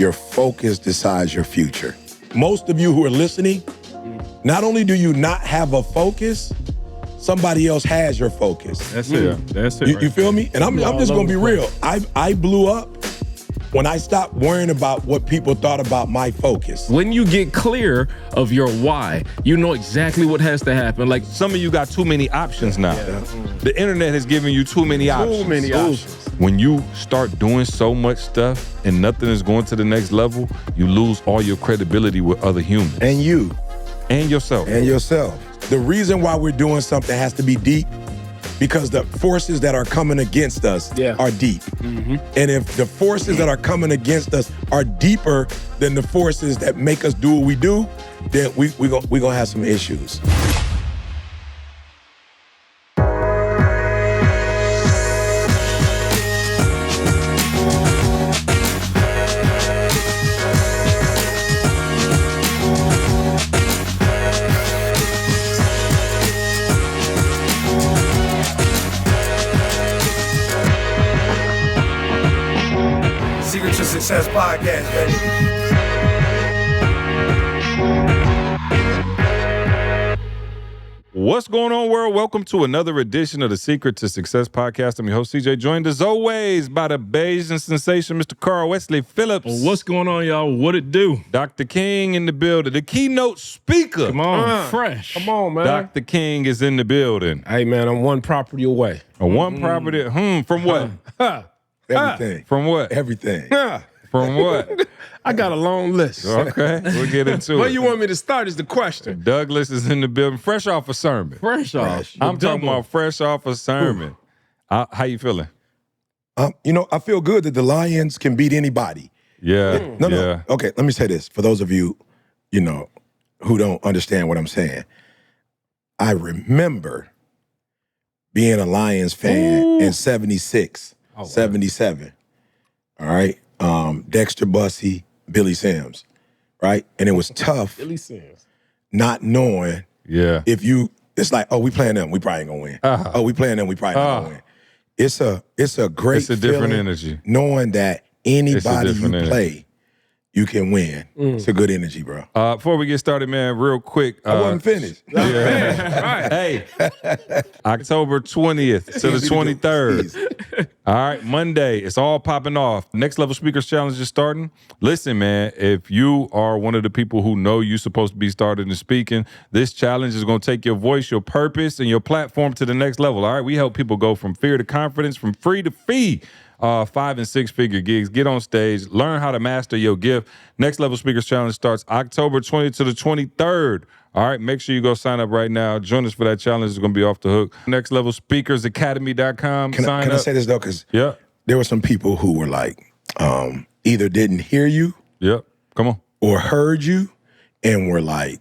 Your focus decides your future. Most of you who are listening, not only do you not have a focus, somebody else has your focus. That's it. That's it. You feel me? And I'm just gonna be real. I blew up when I stopped worrying about what people thought about my focus. When you get clear of your why, you know exactly what has to happen. Like Some of you got too many options now. The internet has given you too many options. too many options. When you start doing so much stuff and nothing is going to the next level, you lose all your credibility with other humans. And you. And yourself. And yourself. The reason why we're doing something has to be deep, because the forces that are coming against us are deep. And if the forces that are coming against us are deeper than the forces that make us do what we do, then we gonna have some issues. Secret to Success Podcast, baby. What's going on, world? Welcome to another edition of the Secret to Success Podcast. I'm your host, CJ, joined as always by the Bayesian sensation, Mr. Carl Wesley Phillips. What's going on, y'all? What it do? Dr. King in the building, the keynote speaker. Come on, fresh. Come on, man. Dr. King is in the building. Hey, man, I'm one property away. One property, from what? Everything. From what? Everything. From what? I got a long list. Okay, we'll get into Where it. you want me to start is the question. Douglas is in the building, fresh off a sermon. Fresh off. I'm talking about fresh off a sermon. How you feeling? I feel good that the Lions can beat anybody. Yeah. No. Okay, let me say this. For those of you, who don't understand what I'm saying. I remember being a Lions fan in 76, 77. All right? Dexter Bussey, Billy Sims, right? And it was tough Billy Sims. not knowing Yeah. it's like, oh, we playing them, we probably ain't gonna win. Oh, we playing them, we probably not gonna win. It's a great It's a different feeling energy. knowing that anybody you different energy. play, you can win. It's a good energy, bro. Before we get started, man, real quick. I wasn't finished. Hey, October 20th to the 23rd. All right, Monday, it's all popping off. Next Level Speakers Challenge is starting. Listen, man, if you are one of the people who know you're supposed to be starting and speaking, this challenge is going to take your voice, your purpose, and your platform to the next level. All right, we help people go from fear to confidence, from free to fee. 5- and 6-figure gigs. Get on stage. Learn how to master your gift. Next Level Speakers Challenge starts October 20th to the 23rd. All right, make sure you go sign up right now. Join us for that challenge. It's going to be off the hook. NextLevelSpeakersAcademy.com. Can I say this, though? Because there were some people who were like, either didn't hear you Come on. or heard you and were like,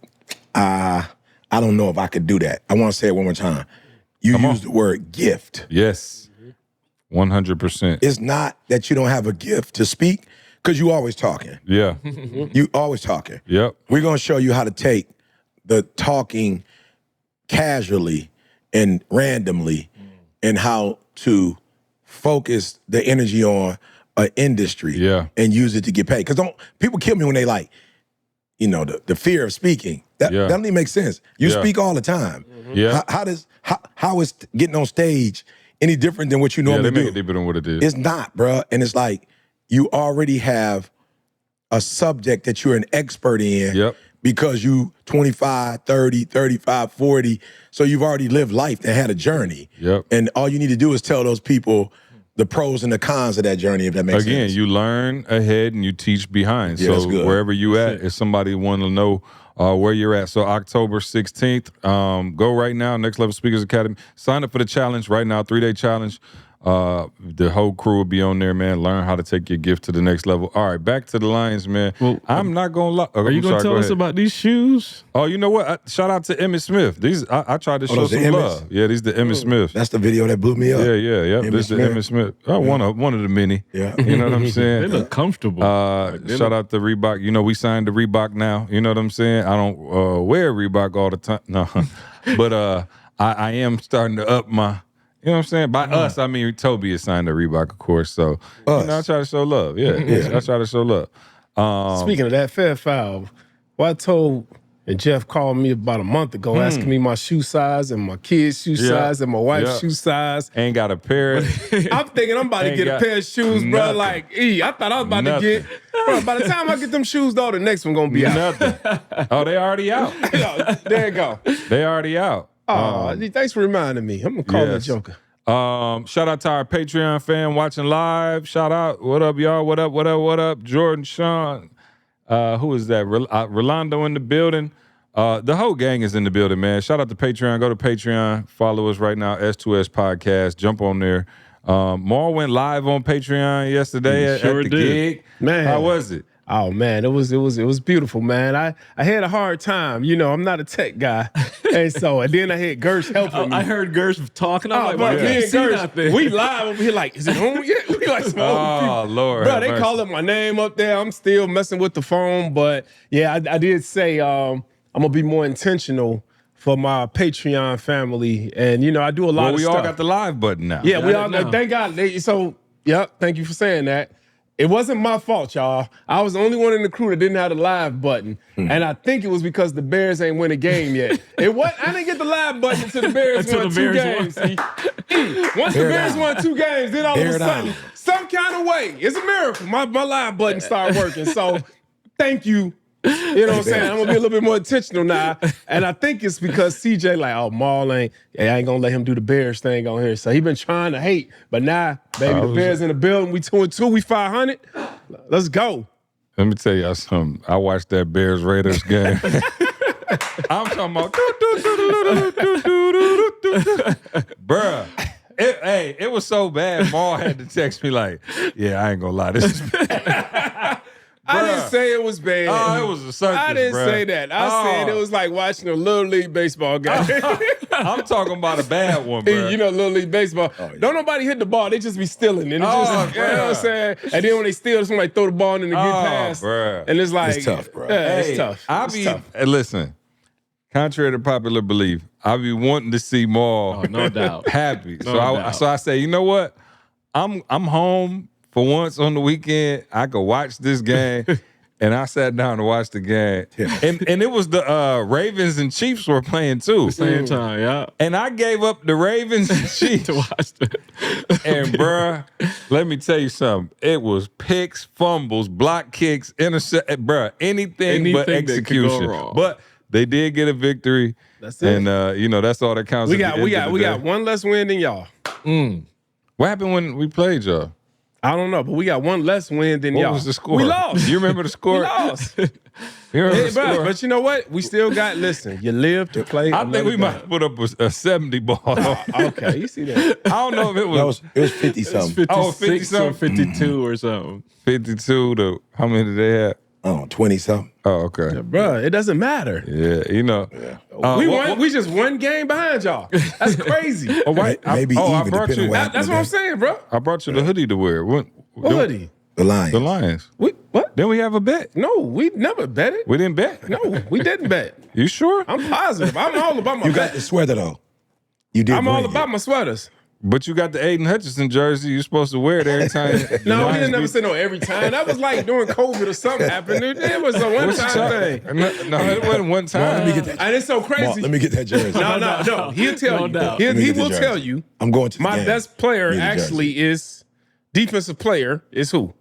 I don't know if I could do that. I want to say it one more time. You used the word gift. Yes. 100%. It's not that you don't have a gift to speak, because you always talking. Yeah. You always talking. Yep. We're going to show you how to take the talking casually and randomly and how to focus the energy on an industry and use it to get paid. Because people kill me when they like, the fear of speaking. That doesn't even make sense. You speak all the time. Yeah. How is getting on stage any different than what you normally they make do? it deeper than what it is. It's not, bruh. And it's like you already have a subject that you're an expert in because you 25, 30, 35, 40. So you've already lived life and had a journey. And all you need to do is tell those people the pros and the cons of that journey, if that makes sense. Again, you learn ahead and you teach behind. Yeah, so that's good. Wherever you at, if somebody want to know where you're at. So October 16th, go right now, Next Level Speakers Academy. Sign up for the challenge right now, 3-day challenge. The whole crew will be on there, man. Learn how to take your gift to the next level. All right, back to the Lions, man. Well, I'm not going to lie. Are you going to tell us about these shoes? Oh, you know what? Shout out to Emmitt Smith. These I tried to show some love. Yeah, these the Emmitt Smith. That's the video that blew me up. Yeah. This is the Emmitt Smith. One of the many. Yeah. You know what I'm saying? They look comfortable. Shout out to Reebok. We signed to Reebok now. You know what I'm saying? I don't wear Reebok all the time. No. But I am starting to up my... You know what I'm saying? By us, I mean Toby is signed to Reebok, of course. So I try to show love. Yeah. I try to show love. Speaking of that, fair foul. Well, I told, and Jeff called me about a month ago asking me my shoe size and my kid's shoe size and my wife's shoe size. Ain't got a pair. I'm thinking I'm about to get a pair of shoes, bro. nothing. Like, I thought I was about to get. Bro, by the time I get them shoes, though, the next one gonna be out. Nothing. Oh, they already out. There you go. They already out. Oh, thanks for reminding me. I'm gonna call yes. the Joker. Shout out to our Patreon fan watching live. Shout out. What up, y'all? What up? Jordan, Sean. Who is that? Rolando in the building. The whole gang is in the building, man. Shout out to Patreon. Go to Patreon. Follow us right now, S2S Podcast. Jump on there. Maul went live on Patreon yesterday at the gig. Man. How was it? Oh man, it was beautiful, man. I had a hard time. You know, I'm not a tech guy, and then I had Gersh helping me. I heard Gersh talking. I'm like, bro, well, me and see Gersh, nothing. we live over here like, is it on yet? We like some old people. Oh, Lord. Bro, have they mercy. calling my name up there. I'm still messing with the phone, but yeah, I did say I'm gonna be more intentional for my Patreon family, and you know, I do a lot Well, of we stuff. all got the live button now. Yeah, we all now. thank God. Yep, thank you for saying that. It wasn't my fault, y'all. I was the only one in the crew that didn't have the live button. And I think it was because the Bears ain't win a game yet. I didn't get the live button until the Bears Until won the two Bears games. See? Once the Bears won 2 games, then all of a sudden, some kind of way, it's a miracle. My live button started working. So thank you. You know what I'm saying? I'm gonna be a little bit more intentional now. And I think it's because CJ like, oh, Maul I ain't gonna let him do the Bears thing on here. So he been trying to hate. But now, baby, the Bears in the building. We 2-2, we 500. Let's go. Let me tell y'all something. I watched that Bears Raiders game. I'm talking about bruh. It was so bad. Maul had to text me like, yeah, I ain't gonna lie. This is bad. I didn't say it was bad. Oh, it was a circus, I didn't bruh. say that. I said it was like watching a Little League baseball game. I'm talking about a bad one, bro. You know, Little League baseball. Oh, yeah. Don't nobody hit the ball. They just be stealing. And it just, you know what I'm saying? And then when they steal, somebody throw the ball and then they get past. Bruh. And it's like, It's tough, bro. Yeah, it's tough. It's tough. Hey, listen, contrary to popular belief, I be wanting to see Maul no doubt. happy. No doubt. So I say, you know what? I'm home for once on the weekend. I could watch this game. And I sat down to watch the game. Yeah. And it was the Ravens and Chiefs were playing too. Same time, yeah. And I gave up the Ravens and Chiefs. To watch it. And bruh, let me tell you something. It was picks, fumbles, block kicks, intercept, bruh, anything but that could go execution. wrong. But they did get a victory. That's it. And you know, that's all that counts. We at the end of the got day. one less win than y'all. What happened when we played y'all? I don't know, but we got one less win than What y'all. was the score? We lost. You remember the score? We lost. You remember the Hey, bro, score? but you know what? We still got, listen, you live to play. I think we might put up a 70 ball. Okay, you see that. I don't know if it was, It was 50-something. 56 or 50-something? 52 or something. 52 to how many did they have? Oh, 20-something. Oh, okay. Bro, it doesn't matter. Yeah, you know. We just one game behind y'all. That's crazy. Oh, wait, Maybe I even, brought depending you. on what happened That's what I'm saying, bro. I brought you the hoodie to wear. What hoodie? The Lions. The Lions. What? Then we have a bet. No, we never betted. We didn't bet. No, we didn't bet. You sure? I'm positive. I'm all about my You got bet. the sweater, though. You did I'm all bring about it. my sweaters. But you got the Aiden Hutchinson jersey. You're supposed to wear it every time. the No, we Lions didn't never beat- say no every time. That was like during COVID or something happened. It was a What's the one-time thing. No, it wasn't one time. Let me get that. And it's so Mark, crazy. let me get that jersey. No. He'll tell No you. doubt. He Let me get the will jersey. tell you. I'm going to the My game. best player Need a jersey. actually is defensive player is who?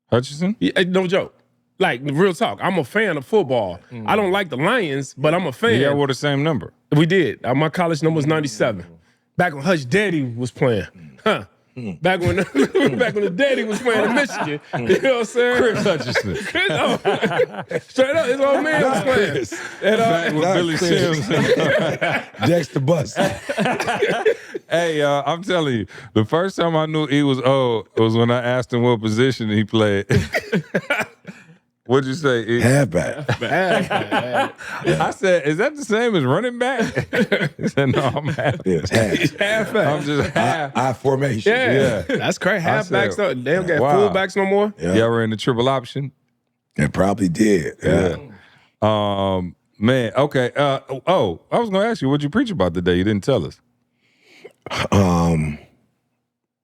Hutchinson? Yeah, no joke. Like real talk. I'm a fan of football. I don't like the Lions, but I'm a fan. Yeah, wore the same number. We did. My college number was 97. Back when Hutch Daddy was playing. Huh. Back when the daddy was playing in Michigan. You know what I'm saying? Chris Hutchinson. Straight up, his old man was playing. And, Back with Billy Sims. Dexter Bus. Hey, I'm telling you, the first time I knew he was old was when I asked him what position he played. What'd you say? Halfback. I said, is that the same as running back? He said, no, I'm half. Yeah, it's half. halfback. I'm just half. I formation. Yeah. That's crazy. I said, Halfbacks, though. They don't get wow. fullbacks no more. Yeah. Y'all were in the triple option? It probably did. Yeah. Man, okay. I was going to ask you, what'd you preach about today? You didn't tell us.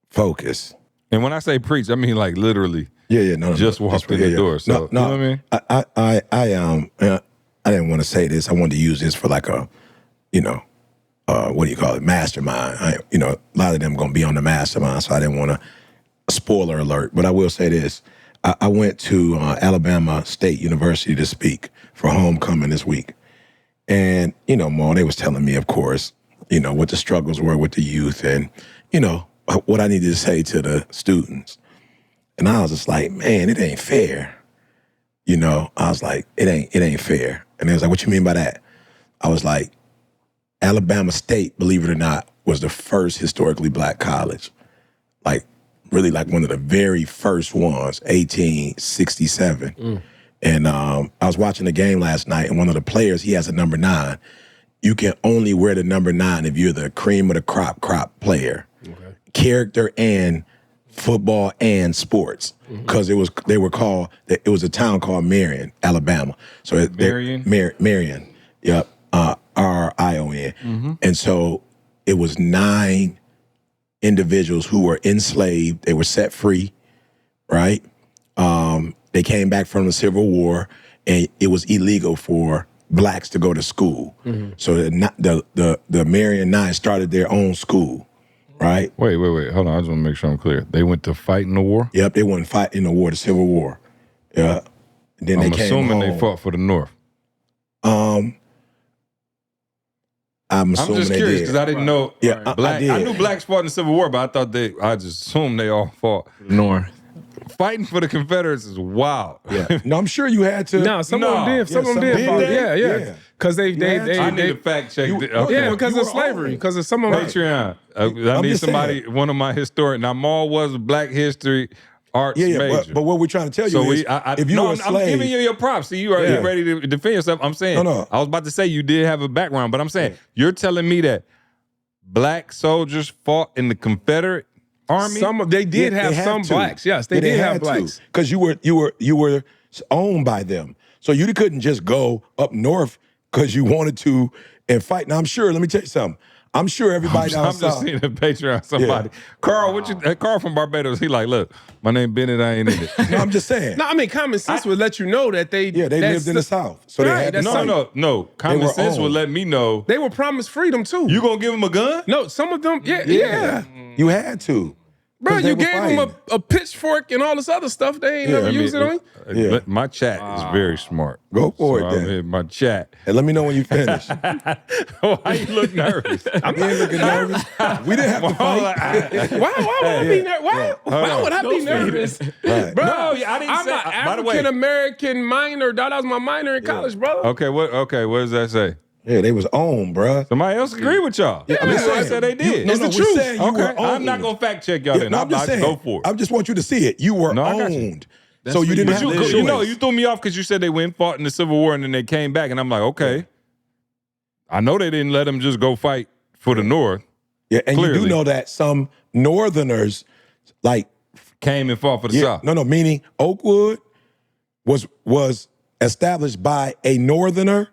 Focus. And when I say preach, I mean like literally. No, just walked in the door. So no, you know what I mean? I didn't want to say this. I wanted to use this for like a, what do you call it, mastermind. A lot of them going to be on the mastermind, so I didn't want to, spoiler alert. But I will say this. I went to Alabama State University to speak for homecoming this week. And, Maul, they was telling me, of course, what the struggles were with the youth and, what I needed to say to the students. And I was just like, man, it ain't fair. I was like, it ain't fair. And they was like, what you mean by that? I was like, Alabama State, believe it or not, was the first historically black college. Like, really like one of the very first ones, 1867. And I was watching the game last night, and one of the players, he has a number 9. You can only wear the number 9 if you're the cream of the crop player. Okay. Character and football and sports, because it was a town called Marion, Alabama. So Marion, yep, R-I-O-N. And so it was 9 individuals who were enslaved. They were set free, right? They came back from the Civil War, and it was illegal for blacks to go to school. So the Marion 9 started their own school. Right. Wait. Hold on. I just want to make sure I'm clear. They went to fight in the war? Yep, they went fight in the war, the Civil War. Yeah. And then I'm they came assuming home. they fought for the North. I'm assuming just they curious did. because I didn't know. Yeah, I did. I knew blacks fought in the Civil War, but I just assumed they all fought. North. Fighting for the Confederates is wild. Yeah. No, I'm sure you had to. No, some of them did. Some of them did. Yeah. Because I need they to fact check. yeah, because of slavery. Because of some of them. Patreon. I need somebody, saying. one of my historians. Now, Maul was a black history arts major. But what we're trying to tell you is, if you were a slave, I'm giving you your props. See, you are ready to defend yourself. I'm saying, No. I was about to say you did have a background, but I'm saying, you're telling me that black soldiers fought in the Confederate Army? They did have some blacks. Yes, they did have blacks. Because you were owned by them. So you couldn't just go up north because you wanted to and fight. Now, I'm sure, let me tell you something. I'm sure everybody down I'm just seeing a picture of somebody. Carl, Carl from Barbados, he like, look, my name Bennett, I ain't in it. No, I'm just saying. No, I mean, common sense would let you know that they lived in the South. So right, they had No. Common sense would let me know. They were promised freedom too. You gonna give them a gun? No, some of them, yeah. You had to. Bro, you gave them a pitchfork and all this other stuff. They ain't never used it on you. Yeah. My chat is very smart. Go for it, I'm then. in my chat. And let me know when you finish. Why you look nervous? I'm not looking nervous. We didn't have to fight. Why would I be nervous? Why would I be nervous? Right. Bro, No, I didn't I'm say. an By the way, African-American minor. That was my minor in college, brother. okay, what does that say? Yeah, they was on, bruh. Somebody else agree with y'all. Yeah, I'm I said they did. No, the we're truth. saying you were Okay, I'm not owned. gonna fact check y'all then. No, I'm I'm just saying. go for it. I just want you to see it. You were I got you. owned. So you didn't But have to you choice. know, you threw me off because you said they went and fought in the Civil War and then they came back, and I'm like, okay. I know they didn't let them just go fight for the North. Yeah, and you do Clearly. know that some Northerners, like, Came and fought for the South. no, meaning Oakwood was established by a Northerner,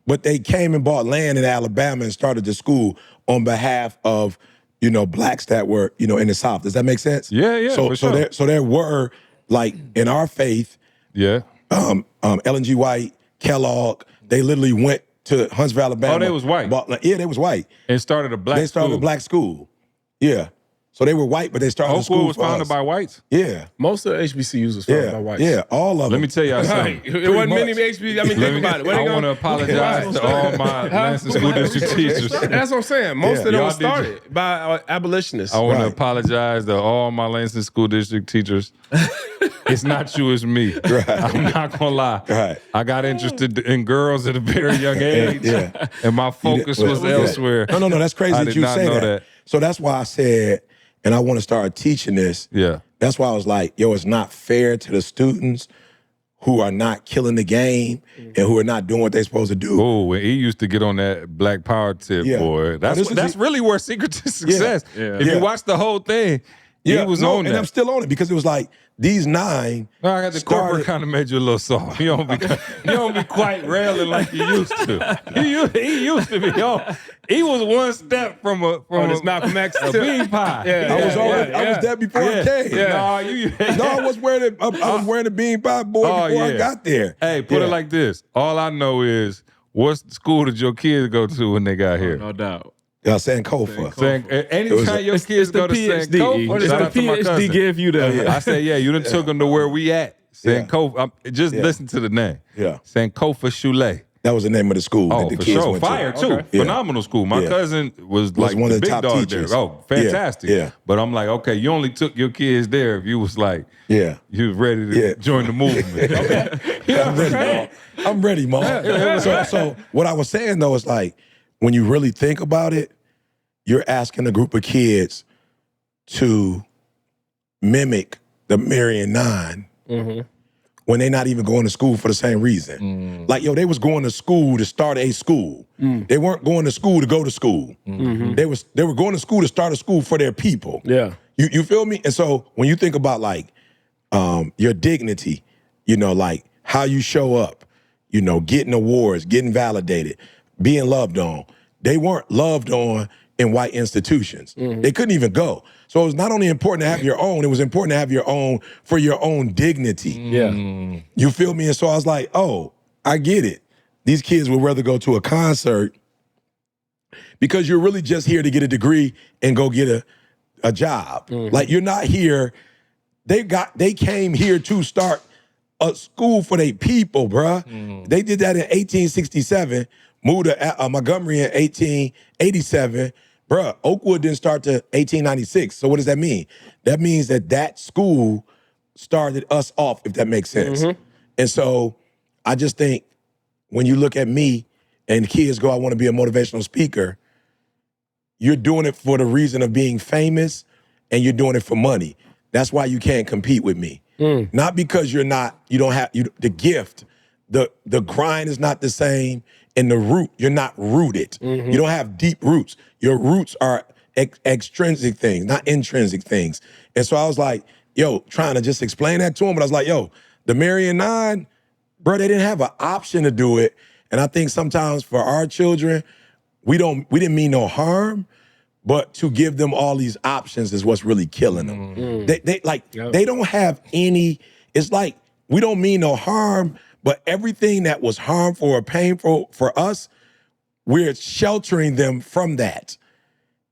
but they came and bought land in Alabama and started the school on behalf of, blacks that were, in the South. Does that make sense? Yeah, So for sure. there were, like, in our faith, Yeah. Ellen G. White, Kellogg, they literally went to Huntsville, Alabama. Oh, they was white. They was white. And started a black They started school. a black school. Yeah. So they were white, but they started a school Oakwood was for founded us. by whites. Yeah. Most of the HBCUs was founded by whites. Yeah, all of them. Let me tell y'all something. It wasn't many much. HBCUs. I mean, think about it. What I they want to gonna- apologize to all my Lansing School District teachers. That's what I'm saying. Most of them Y'all were did started by abolitionists. I want to Right. apologize to all my Lansing School District teachers. It's not you, it's me. I'm not gonna lie. Right. I got interested in girls at a very young age, Yeah. and my focus was Yeah. elsewhere. No, that's crazy I that did you not say know that. So that's why I said, and I want to start teaching this. Yeah. That's why I was like, it's not fair to the students who are not killing the game and who are not doing what they're supposed to do. Oh, when he used to get on that Black Power tip, Yeah. boy. This is That's really where secret to success. Yeah. If Yeah. you watch the whole thing, Yeah, he was no, on and that. I'm still on it because it was like these 9. No, I got the corporate kind of made you a little soft. You don't be quite railing like you used to. He used to be on. He was one step from this Malcolm X a bean pie. Yeah, I was already, I was yeah. there before I came. Yeah. No, I was wearing the bean pie boy before I got there. Hey, put it like this. All I know is, what school did your kids go to when they got here? No doubt. Sankofa. Anytime your kids go to Sankofa, shout out to my cousin. PhD give you that. I say, yeah, you done took them to where we at. Sankofa. Just listen to the name. Yeah. Sankofa Shule. That was the name of the school that the for kids sure. went Fire to. too. Okay. Phenomenal school. My cousin was like one the of the big top dog teachers. there. Oh, fantastic. Yeah. But I'm like, okay, you only took your kids there if you was like, you was ready to join the movement. I'm ready, Maul. So what I was saying though is like, when you really think about it, you're asking a group of kids to mimic the Marion 9 when they're not even going to school for the same reason. Like, they was going to school to start a school. They weren't going to school to go to school. They were going to school to start a school for their people. Yeah. You feel me? And so when you think about like your dignity, like how you show up, getting awards, getting validated, being loved on, they weren't loved on in white institutions. They couldn't even go. So it was not only important to have your own, it was important to have your own for your own dignity. Yeah. You feel me? And so I was like, oh, I get it. These kids would rather go to a concert because you're really just here to get a degree and go get a job. Like, you're not here. They came here to start a school for their people, bruh. They did that in 1867, moved to Montgomery in 1887. Bruh, Oakwood didn't start to 1896. So what does that mean? That means that school started us off, if that makes sense. And so I just think when you look at me and kids go, I want to be a motivational speaker, you're doing it for the reason of being famous and you're doing it for money. That's why you can't compete with me. Not because you don't have the gift, the grind is not the same, and the root, you're not rooted. You don't have deep roots. Your roots are extrinsic things, not intrinsic things. And so I was like, trying to just explain that to him, but I was like, the Marion 9, bro, they didn't have an option to do it. And I think sometimes for our children, we didn't mean no harm, but to give them all these options is what's really killing them. They don't have any, it's like, we don't mean no harm, but everything that was harmful or painful for us, we're sheltering them from that.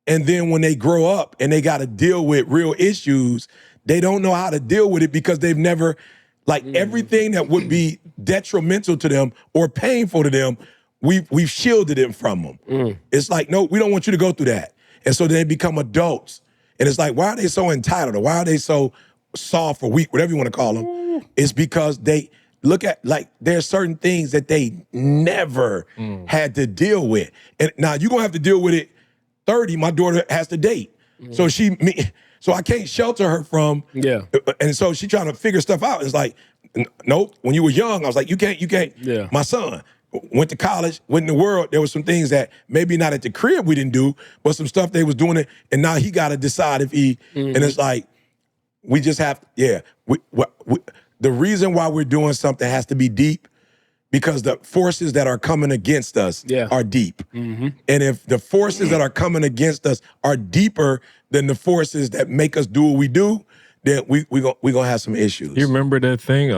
And then when they grow up and they got to deal with real issues, they don't know how to deal with it because they've never, everything that would be detrimental to them or painful to them, we've shielded them from them. It's like, no, we don't want you to go through that. And so they become adults. And it's like, why are they so entitled? Or why are they so soft or weak, whatever you want to call them? It's because they look at, there's certain things that they never had to deal with. And now you're going to have to deal with it 30. My daughter has to date. So so I can't shelter her from. Yeah. And so she trying to figure stuff out. It's like, nope. When you were young, I was like, you can't. Yeah. My son went to college, went in the world. There was some things that maybe not at the crib we didn't do, but some stuff they was doing it. And now he got to decide if he, and it's like, we just have, the reason why we're doing something has to be deep because the forces that are coming against us are deep. And if the forces that are coming against us are deeper than the forces that make us do what we do, then we gonna have some issues. You remember that thing?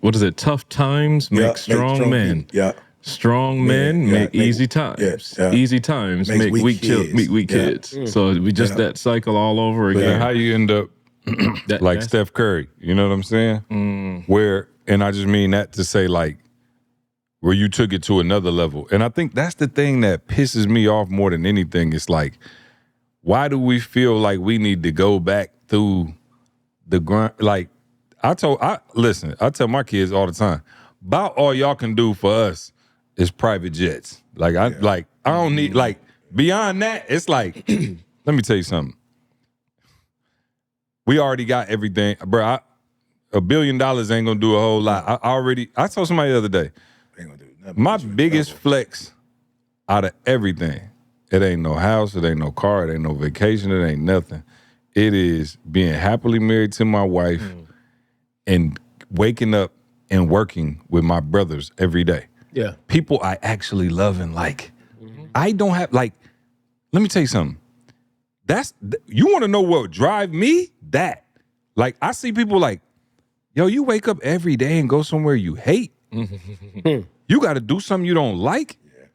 What is it? Tough times make strong men. People. Yeah. Strong men make easy times. Easy times make weak kids. So we just that cycle all over again. How you end up like Steph Curry, you know what I'm saying? Where, and I just mean that to say where you took it to another level. And I think that's the thing that pisses me off more than anything. It's like, why do we feel like we need to go back through the grind? Like, I tell my kids all the time, about all y'all can do for us is private jets. I don't need, beyond that, it's like, let me tell you something. We already got everything. Bro, $1 billion ain't gonna do a whole lot. I told somebody the other day, Ain't gonna do nothing. my biggest flex out of everything, it ain't no house, it ain't no car, it ain't no vacation, it ain't nothing, It is being happily married to my wife and waking up and working with my brothers every day. Yeah. People I actually love and like. I don't have, like, let me tell you something. You want to know what drive me? That. Like, I see people like, yo, you wake up every day and go somewhere you hate. You got to do something you don't like. Yeah.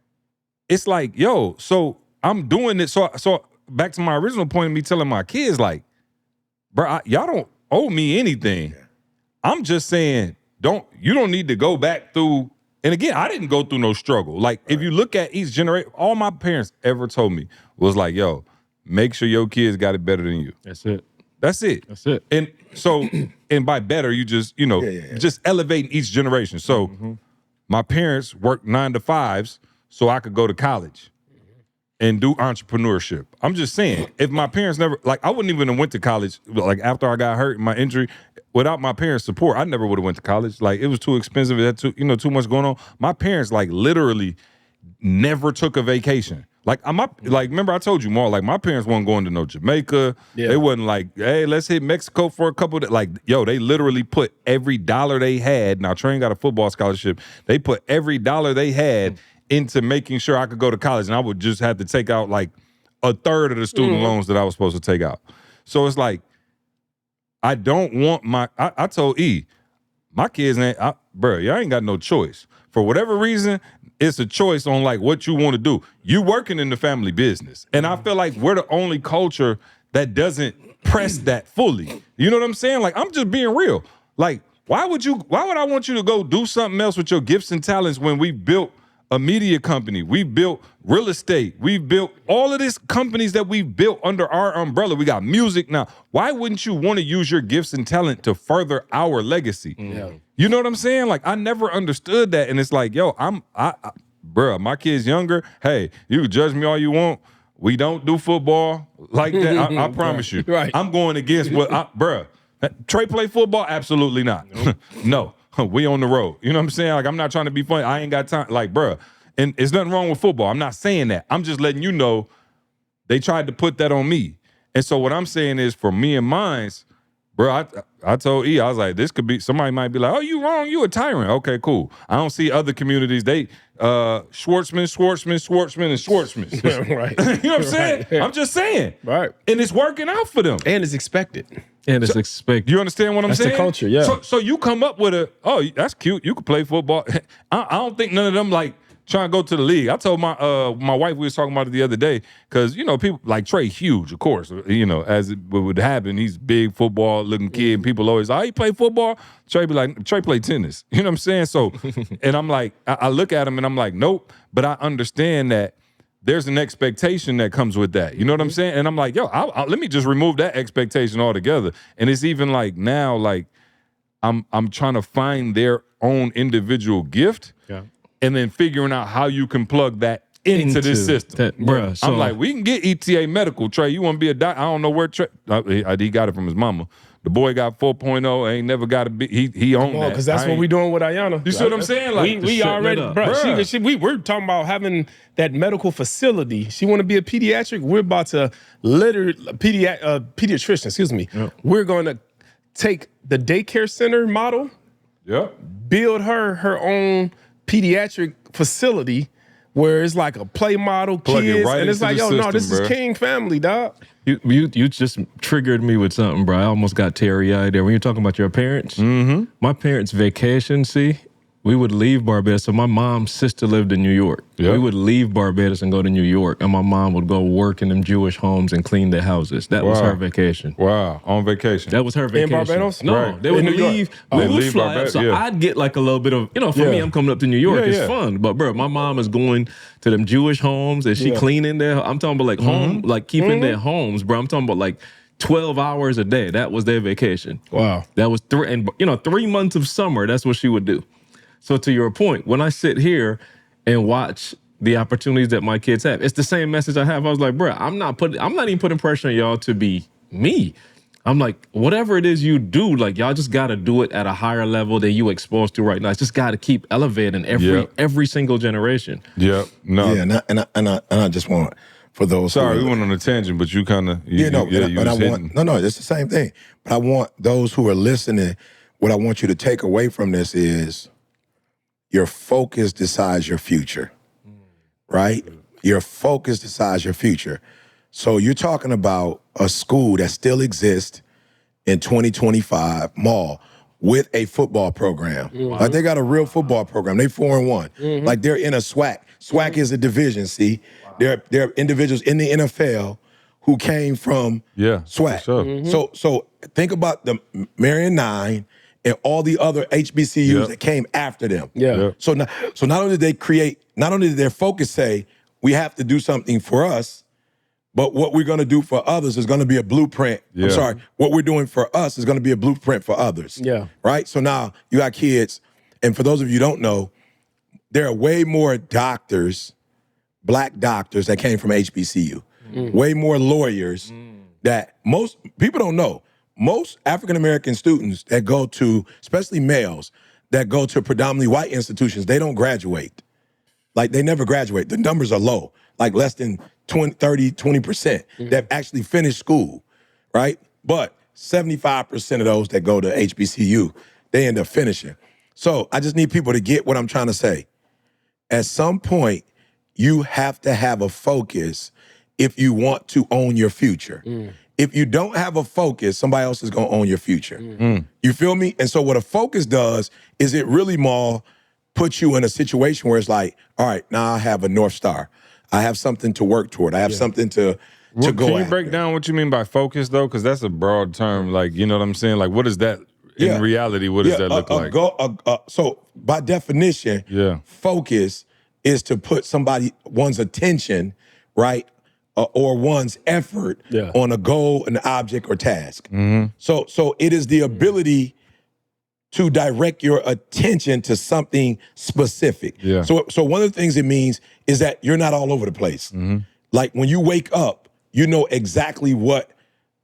It's like, yo, so I'm doing it. So back to my original point of me telling my kids, like, bro, y'all don't owe me anything. Yeah. I'm just saying, you don't need to go back through. And again, I didn't go through no struggle. Like, if you look at each generation, all my parents ever told me was like, yo, make sure your kids got it better than you. That's it. That's it. That's it. And so, and by better, you just, just elevating each generation. So my parents worked 9 to 5s so I could go to college and do entrepreneurship. I'm just saying, if my parents never, like, I wouldn't even have went to college, like, after I got hurt in my injury. Without my parents' support, I never would have went to college. Like, it was too expensive. It had too much going on. My parents, like, literally never took a vacation. Like, remember I told you, Maul, like, my parents weren't going to no Jamaica. Yeah. They wasn't like, hey, let's hit Mexico for a couple of days. Like, yo, they literally put every dollar they had. Now, Train got a football scholarship. They put every dollar they had into making sure I could go to college. And I would just have to take out, like, a third of the student loans that I was supposed to take out. So it's like, I don't want I told E, my kids bro, y'all ain't got no choice. For whatever reason, it's a choice on, like, what you want to do. You working in the family business. And I feel like we're the only culture that doesn't press that fully. You know what I'm saying? Like, I'm just being real. Like, why would I want you to go do something else with your gifts and talents when we built a media company, we built real estate, we built all of these companies that we built under our umbrella. We got music now. Why wouldn't you want to use your gifts and talent to further our legacy? Yeah. You know what I'm saying? Like, I never understood that. And it's like, yo, bro, my kid's younger. Hey, you can judge me all you want. We don't do football like that. I promise you. Right. I'm going against bruh. Trey play football? Absolutely not. No. We on the road. You know what I'm saying? Like, I'm not trying to be funny. I ain't got time. Like, bruh, and there's nothing wrong with football. I'm not saying that. I'm just letting you know they tried to put that on me. And so what I'm saying is, for me and mines, bro, I told E, I was like, this could be, somebody might be like, oh, you wrong. You a tyrant. Okay, cool. I don't see other communities. They, Schwartzman, and Schwartzman. Right. You know what I'm saying? Right. I'm just saying. Right. And it's working out for them. And it's expected. And it's expected. You understand what I'm saying? That's the culture, yeah. So you come up with that's cute. You could play football. I don't think none of them, like, trying to go to the league. I told my wife, we was talking about it the other day, because, people like Trey, huge, of course, as it would happen. He's big football looking kid, and people always, he play football? Trey be like, Trey play tennis. You know what I'm saying? So, and I'm like, I look at him and I'm like, nope, but I understand that there's an expectation that comes with that. You know what I'm saying? And I'm like, yo, let me just remove that expectation altogether. And it's even like now, like, I'm trying to find their own individual gift. Yeah. And then figuring out how you can plug that into this system. Bruh, so I'm like, we can get ETA medical. Trey, you want to be a doctor? I don't know where Trey, he got it from his mama. The boy got 4.0, ain't never got a big, he owned that. Because that's what we doing with Ayana. You see what I'm saying? Like, we already, we're talking about having that medical facility. She want to be a pediatric. We're about to pediatrician, excuse me. Yep. We're going to take the daycare center model, build her own pediatric facility where it's like a play model, kids, and it's like, this is King family, dog. You just triggered me with something, bro. I almost got teary-eyed there. When you're talking about your parents, my parents' vacation, we would leave Barbados. So my mom's sister lived in New York. Yep. We would leave Barbados and go to New York, and my mom would go work in them Jewish homes and clean their houses. That was her vacation. Wow, on vacation. That was her vacation. In Barbados? No, right. They would leave. We would fly up, so I'd get like a little bit of, for me, I'm coming up to New York. It's fun. But, bro, my mom is going to them Jewish homes, and she cleaning their, I'm talking about like home, like keeping their homes, bro. I'm talking about like 12 hours a day. That was their vacation. Wow. That was 3 months of summer. That's what she would do. So to your point, when I sit here and watch the opportunities that my kids have, it's the same message I have. I was like, bro, I'm not even putting pressure on y'all to be me. I'm like, whatever it is you do, like, y'all just got to do it at a higher level than you exposed to right now. It's just got to keep elevating every single generation. Yep. No. Yeah, and I just want for those. Sorry, who we went on a tangent, but you kind of but I want it's the same thing. But I want those who are listening. What I want you to take away from this is your focus decides your future, right? Your focus decides your future. So you're talking about a school that still exists in 2025, Maul, with a football program. Like they got a real football program. They 4-1. Like they're in a SWAC. SWAC is a division, see? There are individuals in the NFL who came from SWAC. Sure. So think about the Marion 9 and all the other HBCUs that came after them. So not only did they create, not only did their focus say, we have to do something for us, but what we're going to do for others is going to be a blueprint. I'm sorry. What we're doing for us is going to be a blueprint for others. Right? So now you got kids, and for those of you who don't know, there are way more doctors, black doctors that came from HBCU. Way more lawyers that most people don't know. Most African-American students that go to, especially males, that go to predominantly white institutions, they don't graduate. Like they never graduate. The numbers are low, like less than 20% that actually finish school, right? But 75% of those that go to HBCU, they end up finishing. So I just need people to get what I'm trying to say. At some point, you have to have a focus if you want to own your future. If you don't have a focus, somebody else is going to own your future. You feel me? And so what a focus does is it really, Maul, puts you in a situation where it's like, all right, now I have a North Star. I have something to work toward. I have something to go after. Can you break down what you mean by focus, though? Because that's a broad term. Like, you know what I'm saying? Like, what is that in reality? What does that look like? So by definition, focus is to put one's attention, right, or one's effort on a goal, an object, or task. So it is the ability to direct your attention to something specific. So one of the things it means is that you're not all over the place. Like when you wake up, you know exactly what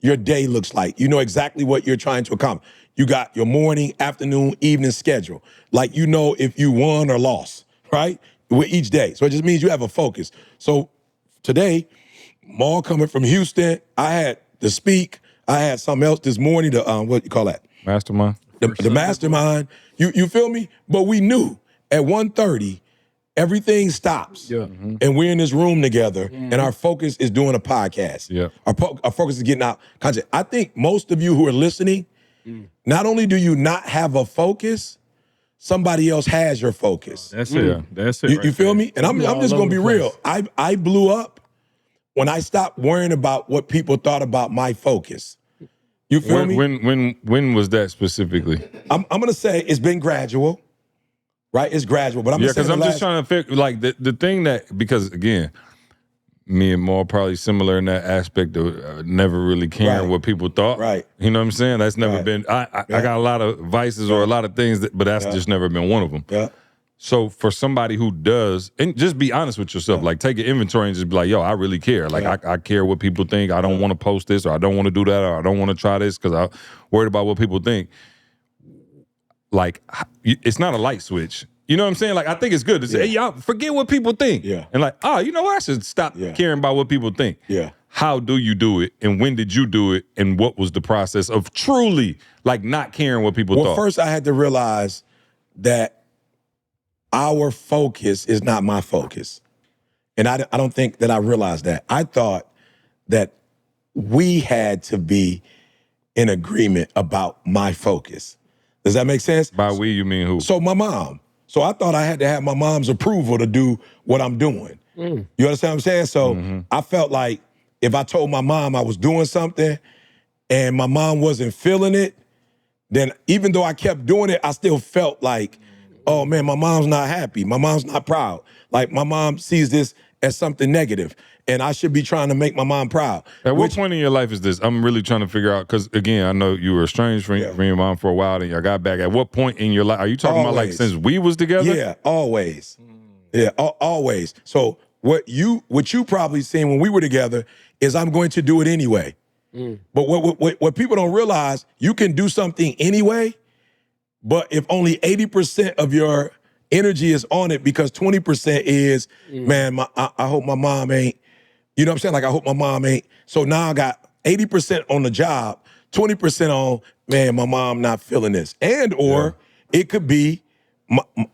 your day looks like. You know exactly what you're trying to accomplish. You got your morning, afternoon, evening schedule. Like you know if you won or lost, right? With each day. So it just means you have a focus. So today, Maul coming from Houston, I had to speak. I had something else this morning to, what you call that? Mastermind. The mastermind. You feel me? But we knew at 1:30, everything stops. And we're in this room together, and our focus is doing a podcast. Our focus is getting out content. I think most of you who are listening, not only do you not have a focus, somebody else has your focus. That's it. That's it. You feel me? And I'm just going to be real. I blew up when I stopped worrying about what people thought about my focus. You feel me? When was that specifically? I'm gonna say it's been gradual, right? It's gradual, but I'm because I'm just trying to figure like the thing that, because again, me and Maul probably similar in that aspect of never really caring what people thought. You know what I'm saying? That's never been. I got a lot of vices or a lot of things, but that's just never been one of them. So for somebody who does, and just be honest with yourself, like take an inventory and just be like, yo, I really care. Like I care what people think. I don't want to post this, or I don't want to do that, or I don't want to try this because I'm worried about what people think. Like it's not a light switch. You know what I'm saying? Like I think it's good to say, hey, y'all, forget what people think. And like, oh, you know what? I should stop caring about what people think. How do you do it? And when did you do it? And what was the process of truly like not caring what people thought? Well, first I had to realize that our focus is not my focus. And I don't think that I realized that. I thought that we had to be in agreement about my focus. Does that make sense? By we, you mean who? So my mom. So I thought I had to have my mom's approval to do what I'm doing. You understand what I'm saying? So I felt like if I told my mom I was doing something and my mom wasn't feeling it, then even though I kept doing it, I still felt like, oh man, my mom's not happy. My mom's not proud. Like my mom sees this as something negative, and I should be trying to make my mom proud. At what point in your life is this? I'm really trying to figure out, because again, I know you were estranged from your mom for a while, and y'all got back. At what point in your life? Are you talking about like since we was together? Yeah, always. Yeah, always. So what you probably seen when we were together is I'm going to do it anyway. But what people don't realize, you can do something anyway, but if only 80% of your energy is on it, because 20% is, man, I hope my mom ain't You know what I'm saying? Like, I hope my mom ain't. So now I got 80% on the job, 20% on, man, my mom not feeling this. And or it could be,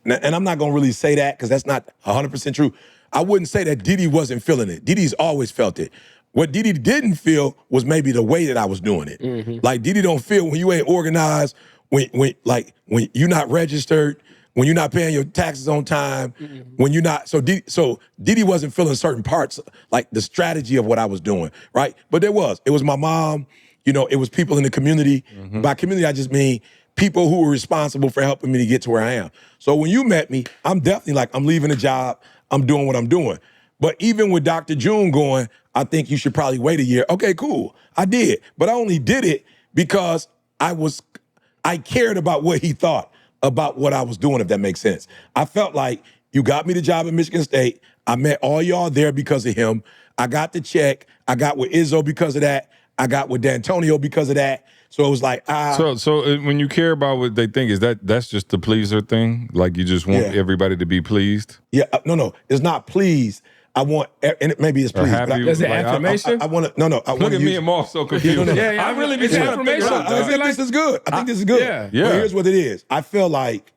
and I'm not going to really say that because that's not 100% true. I wouldn't say that Didi wasn't feeling it. Didi's always felt it. What Didi didn't feel was maybe the way that I was doing it. Like, Didi don't feel when you ain't organized, when you're not registered, when you're not paying your taxes on time, when you're not, so Didi wasn't feeling certain parts, like the strategy of what I was doing, right? But it was my mom, you know, it was people in the community. By community, I just mean people who were responsible for helping me to get to where I am. So when you met me, I'm definitely like, I'm leaving a job, I'm doing what I'm doing. But even with Dr. June going, I think you should probably wait a year. Okay, cool. I did. But I only did it because I cared about what he thought about what I was doing, if that makes sense. I felt like you got me the job at Michigan State. I met all y'all there because of him. I got the check. I got with Izzo because of that. I got with D'Antonio because of that. So it was like, So when you care about what they think, that's just the pleaser thing? Like you just want everybody to be pleased? Yeah, no, it's not pleased. I want, and maybe it's pleased. Is it affirmation? I want to, no. Look at me and Maul so confused. I really be it's trying to figure affirmation. out. I think this is good. I think this is good. Yeah. But here's what it is. I feel like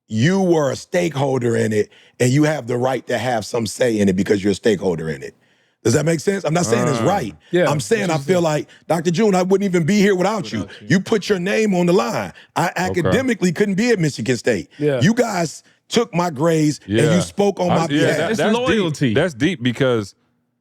you were a stakeholder in it, and you have the right to have some say in it because you're a stakeholder in it. Does that make sense? I'm not saying it's right. Yeah. I'm saying I feel like, Dr. June, I wouldn't even be here without you. You put your name on the line. I academically couldn't be at Michigan State. Yeah. You guys took my grades and you spoke on my behalf. It's loyalty. Deep. That's deep because